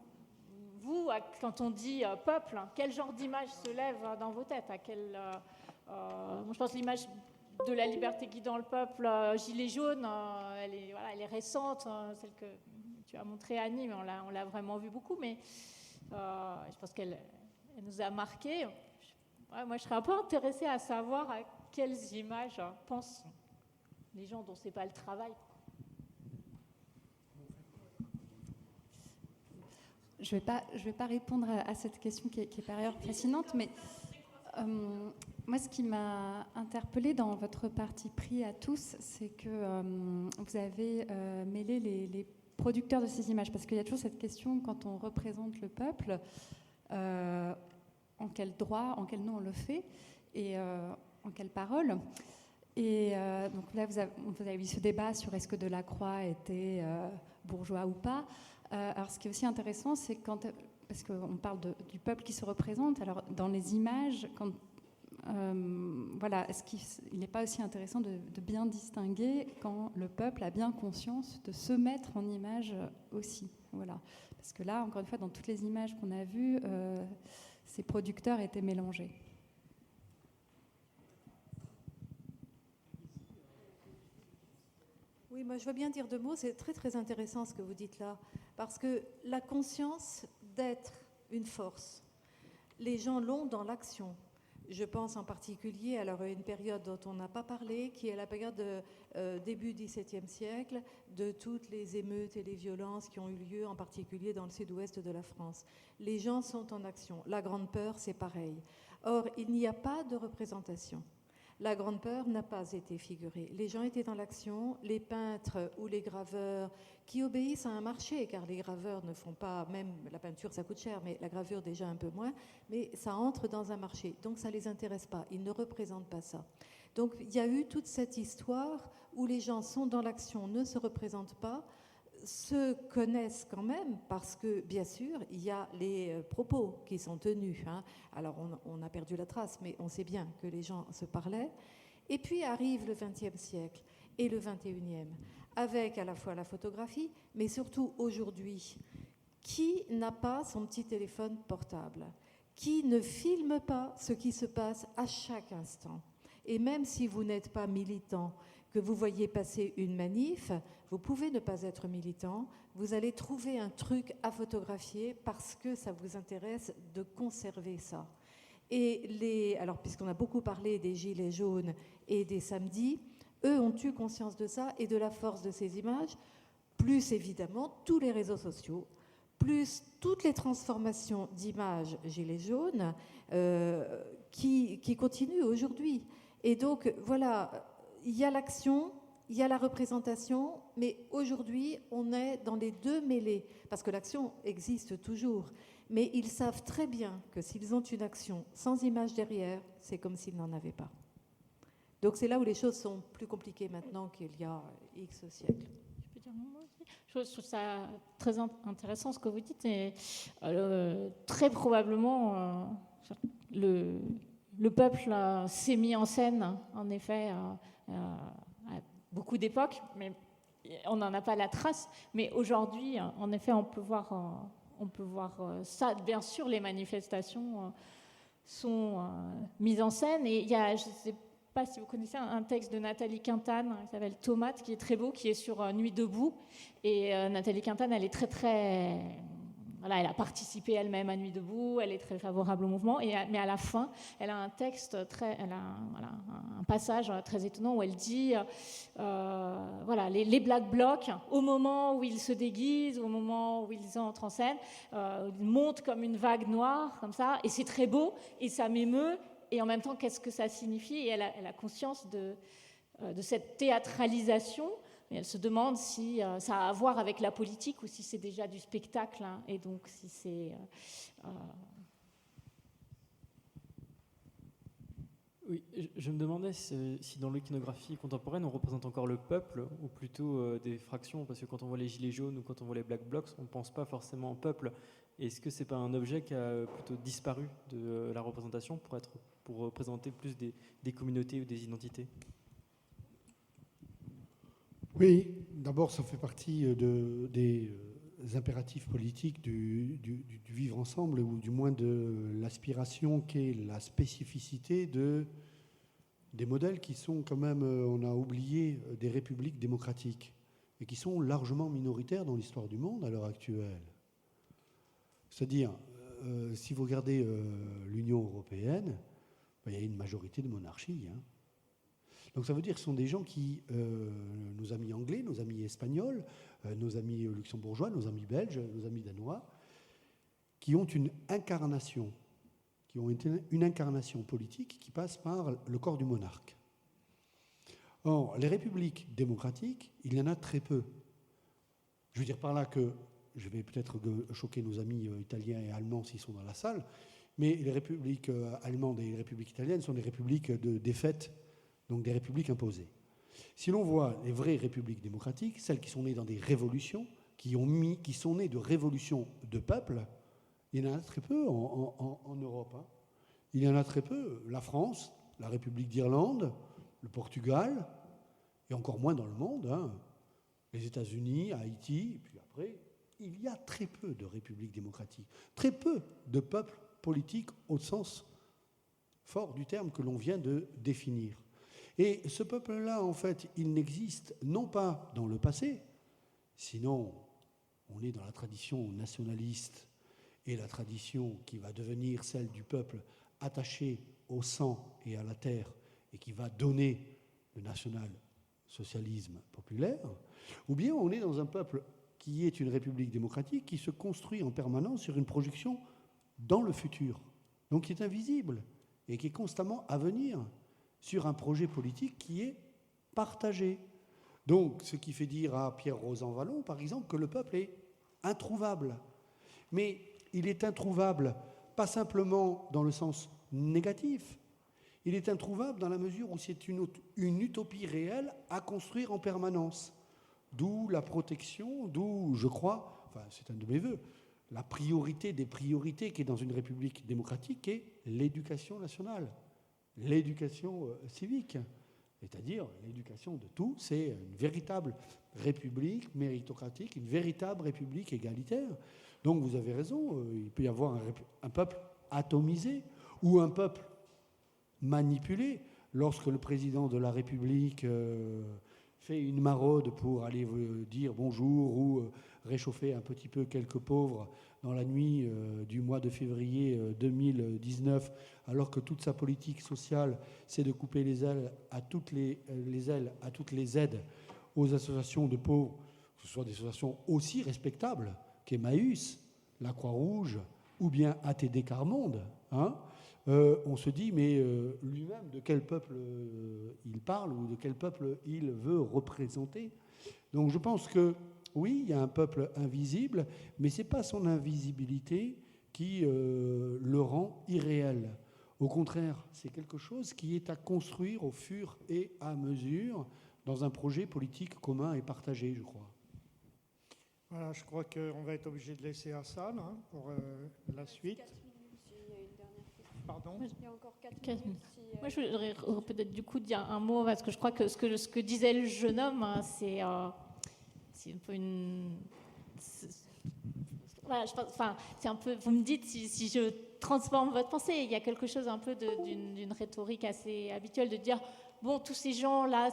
S3: vous, quand on dit peuple, quel genre d'image se lève dans vos têtes? Moi, je pense que l'image de la liberté guidant le peuple, gilet jaune, elle est récente, celle que tu as montrée, Annie, mais on l'a vraiment vue beaucoup, mais je pense qu'elle nous a marqués. Moi, je serais un peu intéressée à savoir à quelles images pensent les gens dont ce n'est pas le travail.
S6: Je vais pas répondre à cette question qui est par ailleurs fascinante, mais moi, ce qui m'a interpellée dans votre parti pris à tous, c'est que vous avez mêlé les producteurs de ces images, parce qu'il y a toujours cette question, quand on représente le peuple, en quel droit, en quel nom on le fait, et en quelle parole. Et donc là, vous avez eu ce débat sur est-ce que Delacroix était bourgeois ou pas. Alors, ce qui est aussi intéressant, c'est parce qu'on parle du peuple qui se représente. Alors, dans les images, est-ce qu'il n'est pas aussi intéressant de bien distinguer quand le peuple a bien conscience de se mettre en image aussi. Voilà. Parce que là, encore une fois, dans toutes les images qu'on a vues, ces producteurs étaient mélangés.
S5: Oui, moi je veux bien dire deux mots, c'est très très intéressant ce que vous dites là, parce que la conscience d'être une force, les gens l'ont dans l'action. Je pense en particulier à une période dont on n'a pas parlé, qui est la période début XVIIe siècle, de toutes les émeutes et les violences qui ont eu lieu, en particulier dans le sud-ouest de la France. Les gens sont en action. La Grande Peur, c'est pareil. Or, il n'y a pas de représentation. La Grande Peur n'a pas été figurée. Les gens étaient dans l'action, les peintres ou les graveurs qui obéissent à un marché, car les graveurs ne font pas, même la peinture ça coûte cher, mais la gravure déjà un peu moins, mais ça entre dans un marché, donc ça ne les intéresse pas, ils ne représentent pas ça. Donc il y a eu toute cette histoire où les gens sont dans l'action, ne se représentent pas, se connaissent quand même parce que, bien sûr, il y a les propos qui sont tenus. Alors, on a perdu la trace, mais on sait bien que les gens se parlaient. Et puis arrive le XXe siècle et le XXIe, avec à la fois la photographie, mais surtout aujourd'hui, qui n'a pas son petit téléphone portable? Qui ne filme pas ce qui se passe à chaque instant? Et même si vous n'êtes pas militant, que vous voyez passer une manif, vous pouvez ne pas être militant, vous allez trouver un truc à photographier parce que ça vous intéresse de conserver ça. Et alors, puisqu'on a beaucoup parlé des gilets jaunes et des samedis, eux ont eu conscience de ça et de la force de ces images, plus évidemment tous les réseaux sociaux, plus toutes les transformations d'images gilets jaunes qui continuent aujourd'hui. Et donc, voilà, il y a l'action, il y a la représentation, mais aujourd'hui, on est dans les deux mêlés, parce que l'action existe toujours. Mais ils savent très bien que s'ils ont une action sans image derrière, c'est comme s'ils n'en avaient pas. Donc c'est là où les choses sont plus compliquées maintenant qu'il y a X siècles.
S3: Je peux dire mon mot aussi ? Je trouve ça très intéressant ce que vous dites, et très probablement, le peuple s'est mis en scène, en effet, à beaucoup d'époques, mais on n'en a pas la trace. Mais aujourd'hui, en effet, on peut voir ça. Bien sûr, les manifestations sont mises en scène. Et il y a, je ne sais pas si vous connaissez, un texte de Nathalie Quintane qui s'appelle Tomate, qui est très beau, qui est sur Nuit debout. Et Nathalie Quintane, elle est très... Voilà, elle a participé elle-même à Nuit debout, elle est très favorable au mouvement, mais à la fin, elle a un texte un passage très étonnant où elle dit les Black Blocs, au moment où ils se déguisent, au moment où ils entrent en scène, ils montent comme une vague noire, comme ça, et c'est très beau, et ça m'émeut, et en même temps, qu'est-ce que ça signifie? Et elle a conscience de cette théâtralisation. Et elle se demande si ça a à voir avec la politique ou si c'est déjà du spectacle, et donc si c'est...
S7: Oui, je me demandais si dans l'iconographie contemporaine, on représente encore le peuple ou plutôt des fractions, parce que quand on voit les gilets jaunes ou quand on voit les Black Blocs, on ne pense pas forcément au peuple. Est-ce que ce n'est pas un objet qui a plutôt disparu de la représentation pour représenter plus des communautés ou des identités ?
S4: Oui, d'abord, ça fait partie des impératifs politiques du vivre ensemble, ou du moins de l'aspiration qu'est la spécificité des modèles qui sont quand même, on a oublié, des républiques démocratiques, et qui sont largement minoritaires dans l'histoire du monde à l'heure actuelle. C'est-à-dire, si vous regardez l'Union européenne, il y a une majorité de monarchies. Hein. Donc ça veut dire que ce sont des gens qui, nos amis anglais, nos amis espagnols, nos amis luxembourgeois, nos amis belges, nos amis danois, qui ont une incarnation politique qui passe par le corps du monarque. Or, les républiques démocratiques, il y en a très peu. Je veux dire par là que, je vais peut-être choquer nos amis italiens et allemands s'ils sont dans la salle, mais les républiques allemandes et les républiques italiennes sont des républiques de défaite, donc des républiques imposées. Si l'on voit les vraies républiques démocratiques, celles qui sont nées dans des révolutions, qui sont nées de révolutions de peuples, il y en a très peu en Europe. Hein. Il y en a très peu. La France, la République d'Irlande, le Portugal, et encore moins dans le monde, hein. Les États-Unis, Haïti, et puis après, il y a très peu de républiques démocratiques, très peu de peuples politiques au sens fort du terme que l'on vient de définir. Et ce peuple-là, en fait, il n'existe non pas dans le passé, sinon on est dans la tradition nationaliste et la tradition qui va devenir celle du peuple attaché au sang et à la terre et qui va donner le national-socialisme populaire, ou bien on est dans un peuple qui est une république démocratique qui se construit en permanence sur une projection dans le futur, donc qui est invisible et qui est constamment à venir sur un projet politique qui est partagé. Donc, ce qui fait dire à Pierre Rosanvallon, par exemple, que le peuple est introuvable. Mais il est introuvable pas simplement dans le sens négatif, il est introuvable dans la mesure où c'est une utopie réelle à construire en permanence. D'où la protection, d'où, je crois, enfin c'est un de mes vœux, la priorité des priorités qui est dans une république démocratique est l'éducation nationale, l'éducation civique, c'est-à-dire l'éducation de tous. C'est une véritable république méritocratique, une véritable république égalitaire. Donc vous avez raison, il peut y avoir un peuple atomisé ou un peuple manipulé. Lorsque le président de la République fait une maraude pour aller dire bonjour ou réchauffer un petit peu quelques pauvres dans la nuit du mois de février 2019, alors que toute sa politique sociale, c'est de couper les ailes à toutes les aides aux associations de pauvres, que ce soit des associations aussi respectables qu'Emmaüs, la Croix-Rouge ou bien ATD Quart-Monde, hein, on se dit, mais lui-même, de quel peuple il parle ou de quel peuple il veut représenter. Donc je pense que, oui, il y a un peuple invisible, mais ce n'est pas son invisibilité qui le rend irréel. Au contraire, c'est quelque chose qui est à construire au fur et à mesure dans un projet politique commun et partagé, je crois.
S2: Voilà, je crois qu'on va être obligé de laisser Hassan pour la suite. Pardon ?
S1: Il y a encore 4 minutes.
S3: Moi, je voudrais peut-être du coup dire un mot, parce que je crois que ce que disait le jeune homme, hein, c'est un peu une... Voilà, c'est un peu... Vous me dites si je transforme votre pensée. Il y a quelque chose un peu d'une rhétorique assez habituelle de dire, bon, tous ces gens-là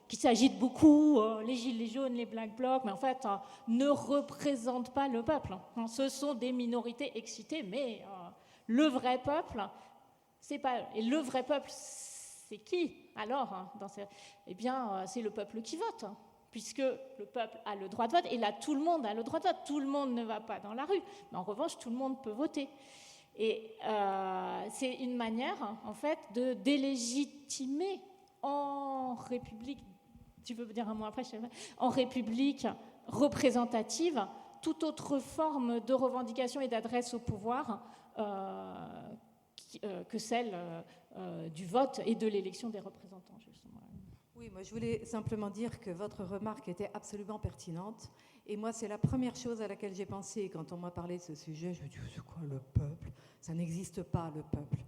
S3: qui s'agitent beaucoup, les gilets jaunes, les Black Blocs, mais en fait, ne représentent pas le peuple. Hein. Ce sont des minorités excitées, mais... le vrai peuple, c'est pas... Et le vrai peuple, c'est qui alors hein, Eh bien, c'est le peuple qui vote, hein, puisque le peuple a le droit de vote, et là, tout le monde a le droit de vote. Tout le monde ne va pas dans la rue, mais en revanche, tout le monde peut voter. Et c'est une manière, en fait, de délégitimer en République, tu veux dire un mot après, je sais pas, en République représentative, toute autre forme de revendication et d'adresse au pouvoir que celle du vote et de l'élection des représentants, justement.
S5: Oui, moi je voulais simplement dire que votre remarque était absolument pertinente. Et moi, c'est la première chose à laquelle j'ai pensé quand on m'a parlé de ce sujet. Je me dis, c'est quoi le peuple ? Ça n'existe pas, le peuple.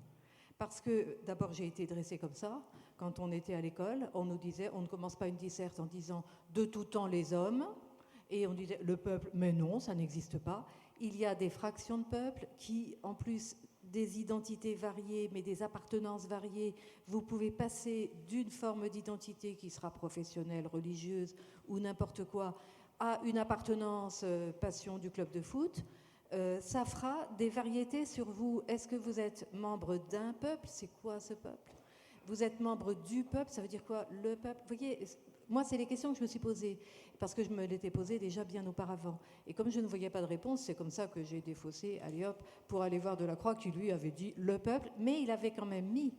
S5: Parce que, d'abord, j'ai été dressée comme ça. Quand on était à l'école, on nous disait, on ne commence pas une disserte en disant « de tout temps les hommes », et on disait « le peuple », mais non, ça n'existe pas. Il y a des fractions de peuple qui, en plus des identités variées, mais des appartenances variées, vous pouvez passer d'une forme d'identité qui sera professionnelle, religieuse ou n'importe quoi, à une appartenance passion du club de foot. Ça fera des variétés sur vous. Est-ce que vous êtes membre d'un peuple? C'est quoi ce peuple? Vous êtes membre du peuple? Ça veut dire quoi, le peuple? Vous voyez, moi, c'est les questions que je me suis posées, parce que je me l'étais posée déjà bien auparavant. Et comme je ne voyais pas de réponse, c'est comme ça que j'ai défaussé, allez hop, pour aller voir Delacroix, qui lui avait dit le peuple, mais il avait quand même mis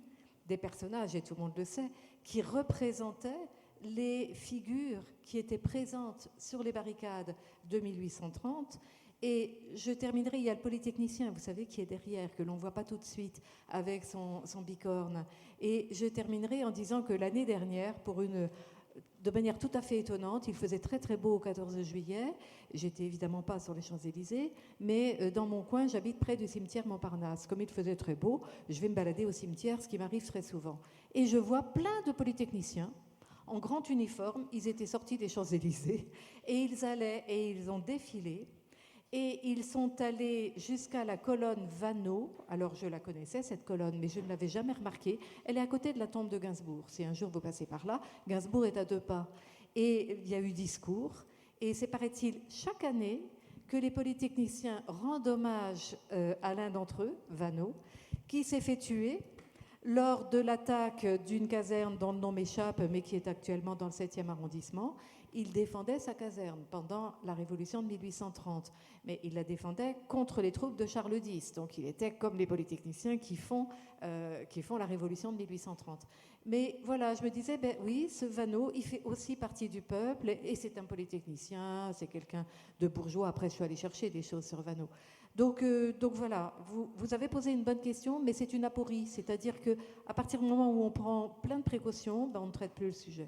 S5: des personnages, et tout le monde le sait, qui représentaient les figures qui étaient présentes sur les barricades de 1830. Et je terminerai, il y a le polytechnicien, vous savez, qui est derrière, que l'on ne voit pas tout de suite avec son bicorne. Et je terminerai en disant que l'année dernière, de manière tout à fait étonnante, il faisait très très beau au 14 juillet. J'étais évidemment pas sur les Champs-Élysées, mais dans mon coin, j'habite près du cimetière Montparnasse. Comme il faisait très beau, je vais me balader au cimetière, ce qui m'arrive très souvent. Et je vois plein de polytechniciens en grand uniforme. Ils étaient sortis des Champs-Élysées et ils allaient et ils ont défilé. Et ils sont allés jusqu'à la colonne Vanneau. Alors, je la connaissais, cette colonne, mais je ne l'avais jamais remarquée. Elle est à côté de la tombe de Gainsbourg. Si un jour vous passez par là, Gainsbourg est à 2 pas. Et il y a eu discours. Et c'est, paraît-il, chaque année que les polytechniciens rendent hommage à l'un d'entre eux, Vanneau, qui s'est fait tuer lors de l'attaque d'une caserne dont le nom m'échappe, mais qui est actuellement dans le 7e arrondissement. Il défendait sa caserne pendant la Révolution de 1830, mais il la défendait contre les troupes de Charles X. Donc il était comme les polytechniciens qui font la Révolution de 1830. Mais voilà, je me disais, ben oui, ce Vanneau, il fait aussi partie du peuple, et c'est un polytechnicien, c'est quelqu'un de bourgeois. Après, je suis allée chercher des choses sur Vanneau. Donc voilà, vous avez posé une bonne question, mais c'est une aporie, c'est-à-dire qu'à partir du moment où on prend plein de précautions, ben on ne traite plus le sujet.